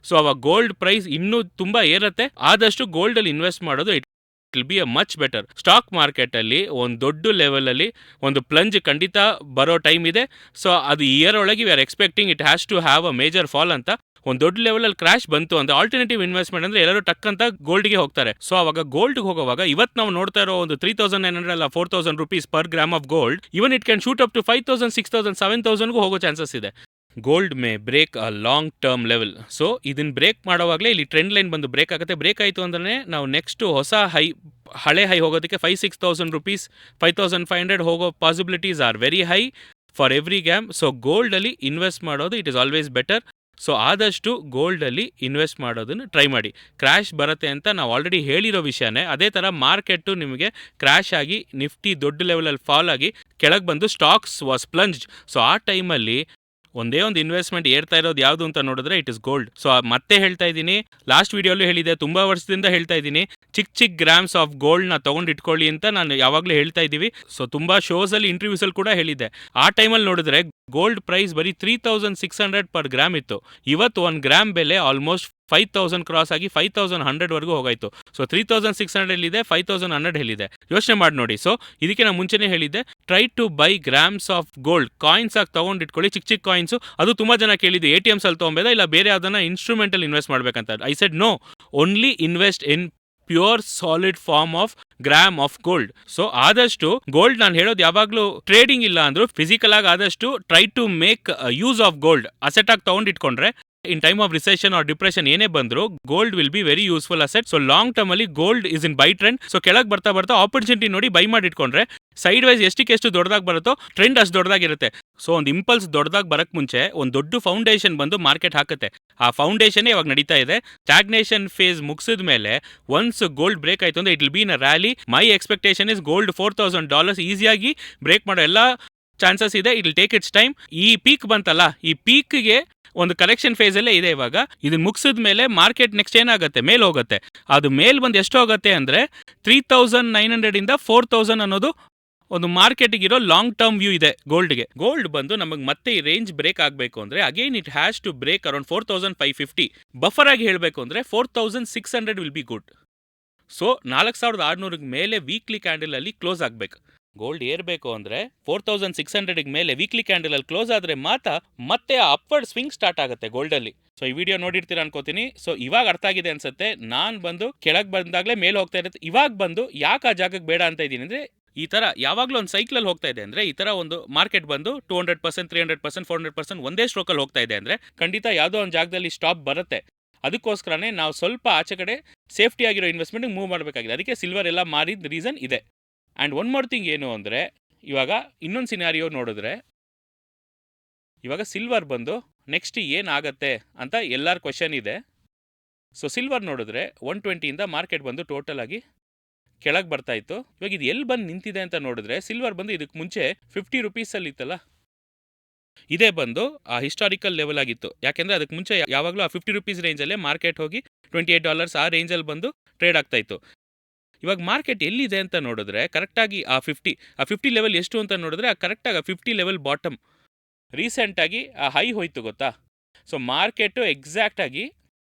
So ಅವಾಗ ಗೋಲ್ಡ್ ಪ್ರೈಸ್ ಇನ್ನೂ ತುಂಬ ಏರುತ್ತೆ. ಆದಷ್ಟು ಗೋಲ್ಡಲ್ಲಿ ಇನ್ವೆಸ್ಟ್ ಮಾಡೋದು it will be a much better. Stock ಮಾರ್ಕೆಟಲ್ಲಿ ಒಂದು ದೊಡ್ಡ ಲೆವೆಲಲ್ಲಿ ಒಂದು ಪ್ಲಂಜ್ ಖಂಡಿತ ಬರೋ ಟೈಮ್ ಇದೆ. ಸೊ ಅದು ಇಯರ್ ಒಳಗೆ we are expecting it has to have a major fall ಅಂತ. ಒಂದು ದೊಡ್ಡ ಲೆವೆಲಲ್ಲಿ ಕ್ರಾಶ್ ಬಂತು ಅಂದ್ರೆ ಆಲ್ಟರ್ನೇಟಿವ್ ಇನ್ವೆಸ್ಟ್ಮೆಂಟ್ ಅಂದ್ರೆ ಎಲ್ಲರೂ ಟಕ್ ಅಂತ ಗೋಲ್ಡ್ಗೆ ಹೋಗ್ತಾರೆ. ಸೊ ಅವಾಗ ಗೋಲ್ಡ್ಗೆ ಹೋಗುವಾಗ ಇವತ್ತು ನಾವು ನೋಡ್ತಾ ಇರೋ ಒಂದು $3,900 ಅಲ್ಲ $4,000 per gram of gold, even it can shoot up to $5,000 $6,000 $7,000 ಹೋಗೋ ಚಾನ್ಸಸ್ ಇದೆ. Gold may break a long term level. So ಇದನ್ನ ಬ್ರೇಕ್ ಮಾಡೋವಾಗಲೇ ಇಲ್ಲಿ ಟ್ರೆಂಡ್ ಲೈನ್ ಬಂದು ಬ್ರೇಕ್ ಆಗುತ್ತೆ. ಬ್ರೇಕ್ ಆಯಿತು ಅಂದ್ರೆ ನಾವು ನೆಕ್ಸ್ಟ್ ಹೊಸ ಹಳೆ ಹೈ ಹೋಗೋದಕ್ಕೆ 5,000-6,000 ರುಪೀಸ್, 5,500 ಹೋಗೋ possibilities are very high for every gram. So ಗೋಲ್ಡಲ್ಲಿ ಇನ್ವೆಸ್ಟ್ ಮಾಡೋದು it is always better. So ಆದಷ್ಟು ಗೋಲ್ಡಲ್ಲಿ ಇನ್ವೆಸ್ಟ್ ಮಾಡೋದನ್ನು ಟ್ರೈ ಮಾಡಿ. ಕ್ರ್ಯಾಶ್ ಬರುತ್ತೆ ಅಂತ ನಾವು ಆಲ್ರೆಡಿ ಹೇಳಿರೋ ವಿಷಯನೇ. ಅದೇ ಥರ ಮಾರ್ಕೆಟು ನಿಮಗೆ ಕ್ರ್ಯಾಶ್ ಆಗಿ ನಿಫ್ಟಿ ದೊಡ್ಡ ಲೆವೆಲಲ್ಲಿ ಫಾಲ್ ಆಗಿ ಕೆಳಗೆ ಬಂದು ಸ್ಟಾಕ್ಸ್ ವಾಸ್ ಪ್ಲಂಜ್ಡ್. ಸೊ ಆ ಟೈಮಲ್ಲಿ ಒಂದೇ ಒಂದು ಇನ್ವೆಸ್ಟ್ಮೆಂಟ್ ಏರ್ತಾ ಇರೋದು ಯಾವುದು ಅಂತ ನೋಡಿದ್ರೆ ಇಟ್ ಇಸ್ ಗೋಲ್ಡ್. ಸೊ ಮತ್ತೆ ಹೇಳ್ತಾ ಇದ್ದೀನಿ, ಲಾಸ್ಟ್ ವಿಡಿಯೋಲ್ಲೂ ಹೇಳಿದೆ, ತುಂಬ ವರ್ಷದಿಂದ ಹೇಳ್ತಾ ಇದ್ದೀನಿ, ಚಿಕ್ಕ ಗ್ರಾಮ್ಸ್ ಆಫ್ ಗೋಲ್ಡ್ನ ತೊಗೊಂಡು ಇಟ್ಕೊಳ್ಳಿ ಅಂತ ನಾನು ಯಾವಾಗಲೂ ಹೇಳ್ತಾ ಇದ್ದೀವಿ. ಸೊ ತುಂಬ ಶೋಸಲ್ಲಿ ಇಂಟರ್ವ್ಯೂಸಲ್ಲಿ ಕೂಡ ಹೇಳಿದ್ದೆ. ಆ ಟೈಮಲ್ಲಿ ನೋಡಿದ್ರೆ ಗೋಲ್ಡ್ ಪ್ರೈಸ್ ಬರೀ 3,600 ಪರ್ ಗ್ರಾಮ್ ಇತ್ತು. ಇವತ್ತು 1 ಗ್ರಾಮ್ ಬೆಲೆ ಆಲ್ಮೋಸ್ಟ್ 5,000 ಕ್ರಾಸ್ ಆಗಿ 5,100ವರೆಗೂ ಹೋಗಾಯಿತು. ಸೊ 3,600 ಎಲ್ಲಿದೆ, 5,100 ಎಲ್ಲಿದೆ, ಯೋಚನೆ ಮಾಡಿ ನೋಡಿ. ಸೊ ಇದಕ್ಕೆ ನಾನು ಮುಂಚೆನೇ ಹೇಳಿದ್ದೆ, try to buy grams of gold, coins ಆಗಿ ತೊಗೊಂಡು ಇಟ್ಕೊಳ್ಳಿ, ಚಿಕ್ಕ ಕಾಯಿನ್ಸು. ಅದು ತುಂಬ ಜನ ಕೇಳಿದ್ದು ATMs ಅಲ್ಲಿ ತೊಗೊಬೇಡ, ಇಲ್ಲ ಬೇರೆ ಯಾವ್ದನ್ನ ಇನ್ಸ್ಟ್ರೂಮೆಂಟಲ್ಲಿ ಇನ್ವೆಸ್ಟ್ ಮಾಡಬೇಕಂತ. I said no, only invest in pure solid form of gram of gold. So ಆದಷ್ಟು ಗೋಲ್ಡ್ ನಾನು ಹೇಳೋದು ಯಾವಾಗಲೂ ಟ್ರೇಡಿಂಗ್ ಇಲ್ಲ ಅಂದ್ರು ಫಿಸಿಕಲ್ ಆಗಿ ಆದಷ್ಟು try to make use of gold asset ಆಗಿ ತಗೊಂಡು ಇಟ್ಕೊಂಡ್ರೆ in time of recession or depression ಏನೇ ಬಂದ್ರು gold will be very useful asset. So long term ಅಲ್ಲಿ gold is in buy trend. So ಕೆಳಗೆ ಬರ್ತಾ ಬರ್ತಾ ಆಪರ್ಚುನಿಟಿ ನೋಡಿ ಬೈ ಮಾಡಿ ಇಟ್ಕೊಂಡ್ರೆ ಸೈಡ್ ವೈಸ್ ಎಷ್ಟು ದೊಡ್ಡದಾಗಿ ಬರುತ್ತೋ ಟ್ರೆಂಡ್ ಅಷ್ಟು ದೊಡ್ಡದಾಗಿರುತ್ತೆ. ಸೊ ಒಂದು ಇಂಪಲ್ಸ್ ದೊಡ್ಡದಾಗಿ ಬರಕ್ ಮುಂಚೆ ಒಂದು ದೊಡ್ಡ ಫೌಂಡೇಶನ್ ಬಂದು ಮಾರ್ಕೆಟ್ ಹಾಕುತ್ತೆ. ಆ ಫೌಂಡೇಶನ್ ಇವಾಗ ನಡೀತಾ ಇದೆ. ಸ್ಟಾಗ್ನೇಷನ್ ಫೇಸ್ ಮುಗಿಸಿದ ಮೇಲೆ ಒನ್ಸ್ ಗೋಲ್ಡ್ ಬ್ರೇಕ್ ಆಯ್ತು ಅಂದ್ರೆ it will B in a rally. My expectation is gold $4,000 ಈಸಿಯಾಗಿ ಬ್ರೇಕ್ ಮಾಡೋ ಎಲ್ಲ ಚಾನ್ಸಸ್ ಇದೆ. It will take its time. ಈ ಪೀಕ್ ಬಂತಲ್ಲ, ಈ ಪೀಕ್ಗೆ ಒಂದು ಕರೆಕ್ಷನ್ ಫೇಸ್ ಅಲ್ಲೇ ಇದೆ ಇವಾಗ. ಇದನ್ನ ಮುಗಿಸಿದ ಮೇಲೆ ಮಾರ್ಕೆಟ್ ನೆಕ್ಸ್ಟ್ ಏನಾಗುತ್ತೆ, ಮೇಲ್ ಹೋಗುತ್ತೆ. ಅದು ಮೇಲ್ ಬಂದು ಎಷ್ಟು ಹೋಗುತ್ತೆ ಅಂದ್ರೆ 3,900 ಇಂದ 4,000 ಅನ್ನೋದು ಒಂದು ಮಾರ್ಕೆಟಿಗೆ ಇರೋ ಲಾಂಗ್ ಟರ್ಮ್ ವ್ಯೂ ಇದೆ ಗೋಲ್ಡ್ಗೆ. ಗೋಲ್ಡ್ ಬಂದು ನಮಗೆ ಮತ್ತೆ ಈ ರೇಂಜ್ ಬ್ರೇಕ್ ಆಗಬೇಕು ಅಂದ್ರೆ again it has to break around 4,550. Buffer ಆಗಿ ಹೇಳಬೇಕು ಅಂದ್ರೆ 4,600 ವಿಲ್ ಬಿ ಗುಡ್. ಸೊ 4,600 ಮೇಲೆ ವೀಕ್ಲಿ ಕ್ಯಾಂಡಲ್ ಅಲ್ಲಿ ಕ್ಲೋಸ್ ಆಗಬೇಕು. ಗೋಲ್ಡ್ ಏರ್ಬೇಕು ಅಂದ್ರೆ 4,600 ಮೇಲೆ ವೀಕ್ಲಿ ಕ್ಯಾಂಡಲ್ ಅಲ್ಲಿ ಕ್ಲೋಸ್ ಆದ್ರೆ ಮತ್ತೆ ಅಪ್ವರ್ಡ್ ಸ್ವಿಂಗ್ ಸ್ಟಾರ್ಟ್ ಆಗುತ್ತೆ ಗೋಲ್ಡ್ ಅಲ್ಲಿ. ಸೊ ಈ ವಿಡಿಯೋ ನೋಡಿರ್ತೀರಾ ಅನ್ಕೋತೀನಿ. ಸೊ ಇವಾಗ ಅರ್ಥ ಆಗಿದೆ ಅನ್ಸುತ್ತೆ. ನಾನ್ ಬಂದು ಕೆಳಗೆ ಬಂದಾಗ್ಲೇ ಮೇಲೆ ಹೋಗ್ತಾ ಇರುತ್ತೆ. ಇವಾಗ ಬಂದು ಯಾಕೆ ಆ ಜಾಗಕ್ಕೆ ಬೇಡ ಅಂತ ಇದ್ದೀನಿ ಅಂದ್ರೆ, ಈ ತರ ಯಾವಾಗಲೂ ಒಂದು ಸೈಕಲ್ ಹೋಗ್ತಾ ಇದೆ ಅಂದ್ರೆ, ಈ ತರ ಒಂದು ಮಾರ್ಕೆಟ್ ಬಂದು 200%, 300%, 400% ಒಂದೇ ಸ್ಟ್ರೋಕಲ್ಲಿ ಹೋಗ್ತಾ ಇದೆ ಅಂದ್ರೆ ಖಂಡಿತ ಯಾವುದೋ ಒಂದು ಜಾಗದಲ್ಲಿ ಸ್ಟಾಪ್ ಬರುತ್ತೆ. ಅದಕ್ಕೋಸ್ಕರನೇ ನಾವು ಸ್ವಲ್ಪ ಆಚೆ ಕಡೆ ಸೇಫ್ಟಿ ಆಗಿರೋ ಇನ್ವೆಸ್ಟ್ಮೆಂಟ್ ಮೂವ್ ಮಾಡಬೇಕಾಗಿದೆ. ಅದಕ್ಕೆ ಸಿಲ್ವರ್ ಎಲ್ಲ ಮಾರಿದ ರೀಸನ್ ಇದೆ. ಆ್ಯಂಡ್ ಒನ್ ಮೋರ್ ಥಿಂಗ್ ಏನು ಅಂದರೆ, ಇವಾಗ ಇನ್ನೊಂದು ಸಿನಾರಿಯೋ ನೋಡಿದ್ರೆ, ಇವಾಗ ಸಿಲ್ವರ್ ಬಂದು ನೆಕ್ಸ್ಟ್ ಏನಾಗತ್ತೆ ಅಂತ ಎಲ್ಲರ ಕ್ವೆಶನ್ ಇದೆ. ಸೊ ಸಿಲ್ವರ್ ನೋಡಿದ್ರೆ 120ಇಂದ ಮಾರ್ಕೆಟ್ ಬಂದು ಟೋಟಲ್ ಆಗಿ ಕೆಳಗೆ ಬರ್ತಾ ಇತ್ತು. ಇವಾಗ ಇದು ಎಲ್ಲಿ ಬಂದು ನಿಂತಿದೆ ಅಂತ ನೋಡಿದ್ರೆ, ಸಿಲ್ವರ್ ಬಂದು ಇದಕ್ಕೆ ಮುಂಚೆ 50 ರುಪೀಸಲ್ಲಿ ಇತ್ತಲ್ಲ, ಇದೇ ಬಂದು ಆ ಹಿಸ್ಟಾರಿಕಲ್ ಲೆವೆಲ್ ಆಗಿತ್ತು. ಯಾಕೆಂದರೆ ಅದಕ್ಕೆ ಮುಂಚೆ ಯಾವಾಗಲೂ ಆ 50 ರುಪೀಸ್ ರೇಂಜಲ್ಲೇ ಮಾರ್ಕೆಟ್ ಹೋಗಿ $28 ಆ ರೇಂಜಲ್ಲಿ ಬಂದು ಟ್ರೇಡ್ ಆಗ್ತಾ ಇತ್ತು. ಇವಾಗ ಮಾರ್ಕೆಟ್ ಎಲ್ಲಿದೆ ಅಂತ ನೋಡಿದ್ರೆ ಕರೆಕ್ಟಾಗಿ ಆ 50 ಲೆವೆಲ್ ಎಷ್ಟು ಅಂತ ನೋಡಿದ್ರೆ ಕರೆಕ್ಟಾಗಿ ಆ 50 ಲೆವೆಲ್ ಬಾಟಮ್ ರೀಸೆಂಟಾಗಿ ಆ ಹೈ ಹೋಯ್ತು ಗೊತ್ತಾ. ಸೊ ಮಾರ್ಕೆಟು ಎಕ್ಸಾಕ್ಟಾಗಿ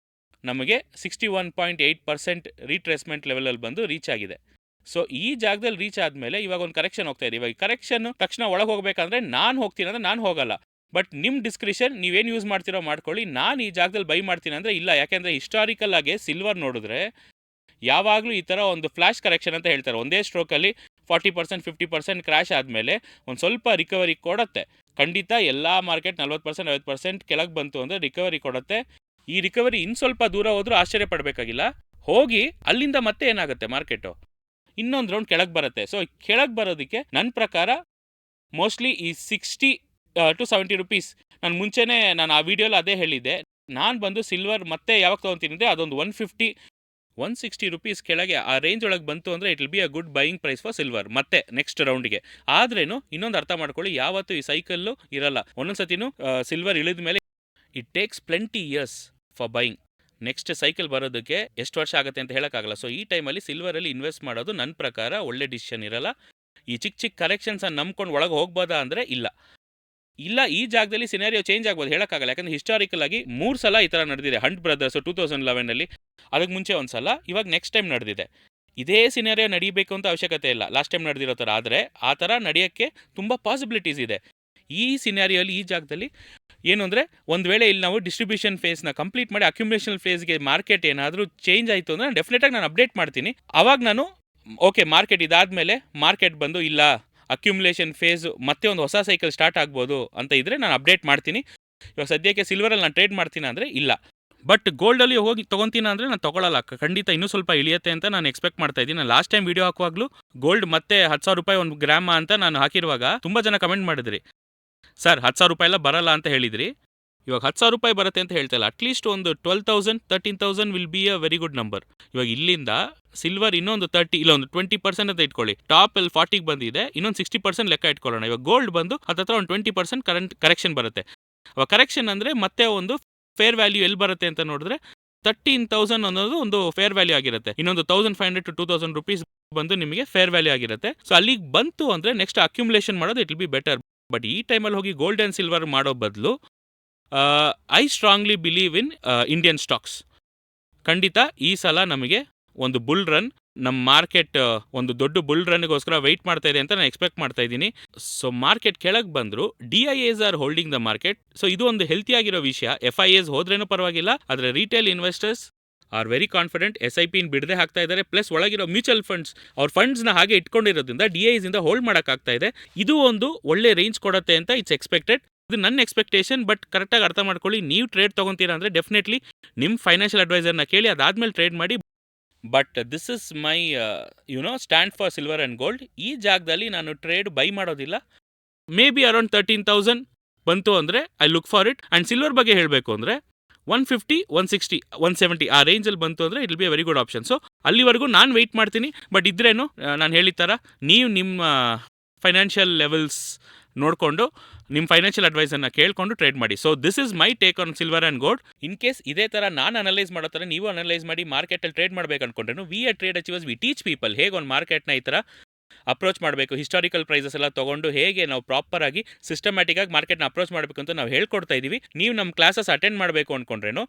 ನಮಗೆ 61.8% ರೀಟ್ರೇಸ್ಮೆಂಟ್ ಲೆವೆಲಲ್ಲಿ ಬಂದು ರೀಚ್ ಆಗಿದೆ. ಸೊ ಈ ಜಾಗದಲ್ಲಿ ರೀಚ್ ಆದಮೇಲೆ ಇವಾಗ ಒಂದು ಕರೆಕ್ಷನ್ ಹೋಗ್ತಾ ಇದೆ. ಇವಾಗ ಕರೆಕ್ಷನ್ ತಕ್ಷಣ ಒಳಗೆ ಹೋಗಬೇಕಂದ್ರೆ ನಾನು ಹೋಗ್ತೀನಿ ಅಂದರೆ ನಾನು ಹೋಗಲ್ಲ. ಬಟ್ ನಿಮ್ಮ ಡಿಸ್ಕ್ರಿಷನ್, ನೀವೇನು ಯೂಸ್ ಮಾಡ್ತಿರೋ ಮಾಡ್ಕೊಳ್ಳಿ. ನಾನು ಈ ಜಾಗದಲ್ಲಿ ಬೈ ಮಾಡ್ತೀನಿ ಅಂದರೆ ಇಲ್ಲ. ಯಾಕೆಂದರೆ ಹಿಸ್ಟಾರಿಕಲ್ ಆಗಿ ಸಿಲ್ವರ್ ನೋಡಿದ್ರೆ ಯಾವಾಗಲೂ ಈ ಥರ ಒಂದು ಫ್ಲ್ಯಾಶ್ ಕರೆಕ್ಷನ್ ಅಂತ ಹೇಳ್ತಾರೆ. ಒಂದೇ ಸ್ಟ್ರೋಕಲ್ಲಿ 40%, 50% ಕ್ರ್ಯಾಶ್ ಆದಮೇಲೆ ಒಂದು ಸ್ವಲ್ಪ ರಿಕವರಿ ಕೊಡುತ್ತೆ. ಖಂಡಿತ ಎಲ್ಲ ಮಾರ್ಕೆಟ್ 40%, 50% ಕೆಳಗೆ ಬಂತು ಅಂದರೆ ರಿಕವರಿ ಕೊಡುತ್ತೆ. ಈ ರಿಕವರಿ ಇನ್ನು ಸ್ವಲ್ಪ ದೂರ ಹೋದರೂ ಆಶ್ಚರ್ಯ ಪಡಬೇಕಾಗಿಲ್ಲ. ಹೋಗಿ ಅಲ್ಲಿಂದ ಮತ್ತೆ ಏನಾಗುತ್ತೆ, ಮಾರ್ಕೆಟು ಇನ್ನೊಂದು ರೌಂಡ್ ಕೆಳಗೆ ಬರುತ್ತೆ. ಸೊ ಕೆಳಗೆ ಬರೋದಕ್ಕೆ ನನ್ನ ಪ್ರಕಾರ ಮೋಸ್ಟ್ಲಿ ಈ 60 to 70 ರುಪೀಸ್, ನಾನು ಮುಂಚೆನೇ ನಾನು ಆ ವಿಡಿಯೋಲಿ ಅದೇ ಹೇಳಿದ್ದೆ. ನಾನು ಬಂದು ಸಿಲ್ವರ್ ಮತ್ತೆ ಯಾವಾಗ ತೊಗೊತೀನಿ ಅಂದರೆ ಅದೊಂದು 150-160 ರುಪೀಸ್ ಕೆಳಗೆ ಆ ರೇಂಜ್ ಒಳಗೆ ಬಂತು ಅಂದರೆ it will be a good buying price for silver ಮತ್ತೆ ನೆಕ್ಸ್ಟ್ ರೌಂಡ್ಗೆ. ಆದ್ರೇನು ಇನ್ನೊಂದು ಅರ್ಥ ಮಾಡ್ಕೊಳ್ಳಿ, ಯಾವತ್ತು ಈ ಸೈಕಲ್ಲು ಇರಲ್ಲ. ಒಂದೊಂದ್ಸತಿನೂ ಸಿಲ್ವರ್ ಇಳಿದ ಮೇಲೆ it takes plenty years for buying. Next cycle ಬರೋದಕ್ಕೆ ಎಷ್ಟು ವರ್ಷ ಆಗುತ್ತೆ ಅಂತ ಹೇಳೋಕ್ಕಾಗಲ್ಲ. ಸೊ ಈ ಟೈಮಲ್ಲಿ ಸಿಲ್ವರಲ್ಲಿ ಇನ್ವೆಸ್ಟ್ ಮಾಡೋದು ನನ್ನ ಪ್ರಕಾರ ಒಳ್ಳೆ ಡಿಸಿಷನ್ ಇರಲ್ಲ. ಈ ಚಿಕ್ಕ ಕರೆಕ್ಷನ್ಸನ್ನು ನಂಬ್ಕೊಂಡು ಒಳಗೆ ಹೋಗ್ಬೋದಾ ಅಂದರೆ ಇಲ್ಲ, ಈ ಜಾಗದಲ್ಲಿ ಸಿನಾರಿಯೋ ಚೇಂಜ್ ಆಗ್ಬೋದು, ಹೇಳೋಕ್ಕಾಗಲ್ಲ. ಯಾಕಂದರೆ ಹಿಸ್ಟಾರಿಕಲ್ ಆಗಿ 3 ಸಲ ಈ ಥರ ನಡೆದಿದೆ. ಹಂಟ್ ಬ್ರದರ್ಸ್ 2011ಅಲ್ಲಿ, ಅದಕ್ಕೆ ಮುಂಚೆ ಒಂದು ಸಲ, ಇವಾಗ ನೆಕ್ಸ್ಟ್ ಟೈಮ್ ನಡೆದಿದೆ. ಇದೇ ಸಿನಾರಿಯೋ ನಡೀಬೇಕು ಅಂತ ಅವಶ್ಯಕತೆ ಇಲ್ಲ ಲಾಸ್ಟ್ ಟೈಮ್ ನಡೆದಿರೋ ಥರ. ಆದರೆ ಆ ಥರ ನಡೆಯೋಕ್ಕೆ ತುಂಬ ಪಾಸಿಬಿಲಿಟೀಸ್ ಇದೆ. ಈ ಸಿನಾರಿಯೋಲಿ ಈ ಜಾಗದಲ್ಲಿ ಏನು ಅಂದರೆ, ಒಂದು ವೇಳೆ ಇಲ್ಲಿ ನಾವು ಡಿಸ್ಟ್ರಿಬ್ಯೂಷನ್ ಫೇಸ್ನ ಕಂಪ್ಲೀಟ್ ಮಾಡಿ ಅಕ್ಯುಮುಲೇಷನ್ ಫೇಸ್ಗೆ ಮಾರ್ಕೆಟ್ ಏನಾದರೂ ಚೇಂಜ್ ಆಯಿತು ಅಂದರೆ ಡೆಫಿನೆಟಾಗಿ ನಾನು ಅಪ್ಡೇಟ್ ಮಾಡ್ತೀನಿ. ಆವಾಗ ನಾನು ಓಕೆ ಮಾರ್ಕೆಟ್ ಇದಾದಮೇಲೆ ಮಾರ್ಕೆಟ್ ಬಂದು ಇಲ್ಲ ಅಕ್ಯುಮುಲೇಷನ್ ಫೇಸ್ ಮತ್ತೆ ಒಂದು ಹೊಸ ಸೈಕಲ್ ಸ್ಟಾರ್ಟ್ ಆಗ್ಬೋದು ಅಂತ ಇದ್ದರೆ ನಾನು ಅಪ್ಡೇಟ್ ಮಾಡ್ತೀನಿ. ಇವಾಗ ಸದ್ಯಕ್ಕೆ ಸಿಲ್ವರಲ್ಲಿ ನಾನು ಟ್ರೇಡ್ ಮಾಡ್ತೀನಿ ಅಂದರೆ ಇಲ್ಲ. ಬಟ್ ಗೋಲ್ಡಲ್ಲಿ ಹೋಗಿ ತೊಗೊತೀನಿ ಅಂದರೆ ನಾನು ತೊಗೊಳಲ್ಲ, ಖಂಡಿತ ಇನ್ನೂ ಸ್ವಲ್ಪ ಇಳಿಯುತ್ತೆ ಅಂತ ನಾನು ಎಕ್ಸ್ಪೆಕ್ಟ್ ಮಾಡ್ತಾ ಇದ್ದೀನಿ. ನಾನು ಲಾಸ್ಟ್ ಟೈಮ್ ವೀಡಿಯೋ ಹಾಕುವಾಗಲೂ ಗೋಲ್ಡ್ ಮತ್ತೆ 10,000 ರೂಪಾಯಿ ಒಂದು ಗ್ರಾಮ ಅಂತ ನಾನು ಹಾಕಿರುವಾಗ ತುಂಬ ಜನ ಕಮೆಂಟ್ ಮಾಡಿದ್ರಿ, ಸರ್ 10,000 ರೂಪಾಯಿ ಎಲ್ಲ ಬರಲ್ಲ ಅಂತ ಹೇಳಿದ್ರಿ. ಇವಾಗ 10,000 ರೂಪಾಯಿ ಬರುತ್ತೆ ಅಂತ ಹೇಳ್ತಾ ಇಲ್ಲ, ಅಟ್ಲೀಸ್ಟ್ ಒಂದು 12,000 13,000 will be a very good number. ಇವಾಗ ಇಲ್ಲಿಂದ ಸಿಲ್ವರ್ ಇನ್ನೊಂದು 30 ಇಲ್ಲ ಒಂದು 20% ಅಂತ ಇಟ್ಕೊಳ್ಳಿ, ಟಾಪ್ ಅಲ್ಲಿ 40 ಬಂದಿದೆ, ಇನ್ನೊಂದು 60% ಲೆಕ್ಕ ಇಟ್ಕೊಳ್ಳೋಣ. ಇವಾಗ ಗೋಲ್ಡ್ ಬಂದು ಹತ್ರ ಒಂದು 20% ಕರೆಕ್ಷನ್ ಬರುತ್ತೆ. ಅವಾಗ ಕರೆಕ್ಷನ್ ಅಂದರೆ ಮತ್ತೆ ಒಂದು ಫೇರ್ ವ್ಯಾಲ್ಯೂ ಎಲ್ಲಿ ಬರುತ್ತೆ ಅಂತ ನೋಡಿದ್ರೆ 13,000 ಅನ್ನೋದು ಒಂದು ಫೇರ್ ವ್ಯಾಲ್ಯೂ ಆಗಿರುತ್ತೆ. ಇನ್ನೊಂದು 1,500 to 2,000 ರುಪೀಸ್ ಬಂದು ನಿಮಗೆ ಫೇರ್ ವ್ಯಾಲ್ಯೂ ಆಗಿರುತ್ತೆ. ಸೊ ಅಲ್ಲಿಗೆ ಬಂತು ಅಂದರೆ ನೆಕ್ಸ್ಟ್ ಅಕ್ಯುಮುಲೇಷನ್ ಮಾಡೋದು it will be better. But ಈ ಟೈಮಲ್ಲಿ ಹೋಗಿ ಗೋಲ್ಡ್ ಆ್ಯಂಡ್ ಸಿಲ್ವರ್ ಮಾಡೋ ಬದಲು I strongly believe in Indian stocks. ಖಂಡಿತ ಈ ಸಲ ನಮಗೆ ಒಂದು ಬುಲ್ ರನ್, ನಮ್ಮ ಮಾರ್ಕೆಟ್ ಒಂದು ದೊಡ್ಡ ಬುಲ್ ರನ್ಗೋಸ್ಕರ ವೆಯ್ಟ್ ಮಾಡ್ತಾ ಇದೆ ಅಂತ ನಾನು ಎಕ್ಸ್ಪೆಕ್ಟ್ ಮಾಡ್ತಾ ಇದ್ದೀನಿ. ಸೊ ಮಾರ್ಕೆಟ್ ಕೆಳಗೆ ಬಂದರೂ DIAs are holding the market. So ಇದು ಒಂದು ಹೆಲ್ತಿ ಆಗಿರೋ ವಿಷಯ. FIAs ಹೋದ್ರೇನೂ ಪರವಾಗಿಲ್ಲ, ಆದರೆ retail investors are very confident. SIP ಬಿಡದೆ ಹಾಕ್ತಾ ಇದ್ದಾರೆ. ಪ್ಲಸ್ ಒಳಗಿರೋ ಮ್ಯೂಚುವಲ್ ಫಂಡ್ಸ್ ಅವ್ರ ಫಂಡ್ಸ್ನ ಹಾಗೆ ಇಟ್ಕೊಂಡಿರೋದ್ರಿಂದ DIAs ಇಂದ ಹೋಲ್ಡ್ ಮಾಡೋಕ್ಕಾಗ್ತಾ ಇದೆ. ಇದು ಒಂದು ಒಳ್ಳೆ ರೇಂಜ್ ಕೊಡುತ್ತೆ ಅಂತ ಇಟ್ಸ್ ಎಕ್ಸ್ಪೆಕ್ಟೆಡ್. ಇದು ನನ್ನ ಎಕ್ಸ್ಪೆಕ್ಟೇಷನ್. ಬಟ್ ಕರೆಕ್ಟಾಗಿ ಅರ್ಥ ಮಾಡ್ಕೊಳ್ಳಿ, ನೀವು ಟ್ರೇಡ್ ತೊಗೊತೀರಾ ಅಂದರೆ ಡೆಫಿನೆಟ್ಲಿ ನಿಮ್ಮ ಫೈನಾನ್ಷಿಯಲ್ ಅಡ್ವೈಸರ್ನ ಕೇಳಿ, ಅದಾದಮೇಲೆ ಟ್ರೇಡ್ ಮಾಡಿ. But this is my stand for silver and gold. ಈ ಜಾಗದಲ್ಲಿ ನಾನು ಟ್ರೇಡ್ ಬೈ ಮಾಡೋದಿಲ್ಲ. ಮೇ ಬಿ ಅರೌಂಡ್ 13,000 ಬಂತು ಅಂದರೆ I look for it. And silver ಬಗ್ಗೆ ಹೇಳಬೇಕು ಅಂದರೆ 150, 160, 170 ಆ ರೇಂಜಲ್ಲಿ ಬಂತು ಅಂದರೆ it will be a very good option. So ಅಲ್ಲಿವರೆಗೂ ನಾನು ವೆಯ್ಟ್ ಮಾಡ್ತೀನಿ. ಬಟ್ ಇದ್ರೇನು ನಾನು ಹೇಳಿದ ಥರ ನೀವು ನಿಮ್ಮ ಫೈನಾನ್ಷಿಯಲ್ ಲೆವೆಲ್ಸ್ ನೋಡಿಕೊಂಡು ನಿಮ್ಮ ಫೈನಾನ್ಷಿಯಲ್ ಅಡ್ವೈಸರ್ನ ಕೇಳಿಕೊಂಡು ಟ್ರೇಡ್ ಮಾಡಿ. So this is my take on silver and gold. In case ಇದೇ ಥರ ನಾನು ಅನಲೈಸ್ ಮಾಡೋ ಥರ ನೀವು ಅನಲೈಸ್ ಮಾಡಿ ಮಾರ್ಕೆಟಲ್ಲಿ ಟ್ರೇಡ್ ಮಾಡಬೇಕು ಅಂದ್ಕೊಂಡ್ರೆ we at Trade Achievers we teach people ಹೇಗೆ ಒಂದು ಮಾರ್ಕೆಟ್ನ ಈ ಥರ ಅಪ್ರೋಚ್ ಮಾಡಬೇಕು, ಹಿಸ್ಟಾರಿಕಲ್ ಪ್ರೈಸಸ್ ಎಲ್ಲ ತೊಗೊಂಡು ಹೇಗೆ ನಾವು ಪ್ರಾಪರ್ ಆಗಿ ಸಿಸ್ಟಮ್ಯಾಟಿಕ್ ಆಗಿ ಮಾರ್ಕೆಟ್ನ ಅಪ್ರೋಚ್ ಮಾಡಬೇಕು ಅಂತ ನಾವು ಹೇಳ್ಕೊಡ್ತಾ ಇದ್ದೀವಿ. ನೀವು ನಮ್ಮ ಕ್ಲಾಸಸ್ ಅಟೆಂಡ್ ಮಾಡಬೇಕು ಅಂದ್ಕೊಂಡ್ರೇನು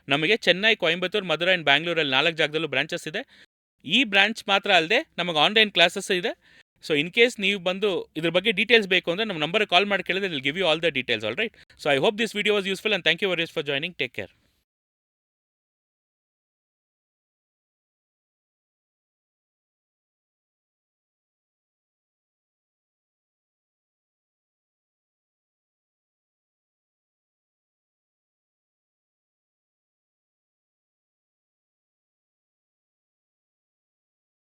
ನಮಗೆ ಚೆನ್ನೈ, ಕೊಯಂಬತ್ತೂರು, ಮಧುರೈ ಆ್ಯಂಡ್ ಬ್ಯಾಂಗ್ಳೂರಲ್ಲಿ 4 ಜಾಗದಲ್ಲೂ ಬ್ರಾಂಚಸ್ ಇದೆ. ಈ ಬ್ರಾಂಚ್ ಮಾತ್ರ ಅಲ್ಲದೆ ನಮಗೆ ಆನ್ಲೈನ್ ಕ್ಲಾಸಸ್ ಇದೆ. ಸೊ ಇನ್ ಕೇಸ್ ನೀವು ಬಂದು ಇದ್ರ ಬಗ್ಗೆ ಡೀಟೇಲ್ಸ್ ಬೇಕು ಅಂದರೆ ನಮ್ಮ ನಂಬರ್ ಕಾಲ್ ಮಾಡಿ ಕೇಳಿದ್ರೆ will give you all the details. All right. So I hope this video was useful and thank you very much for joining. Take care.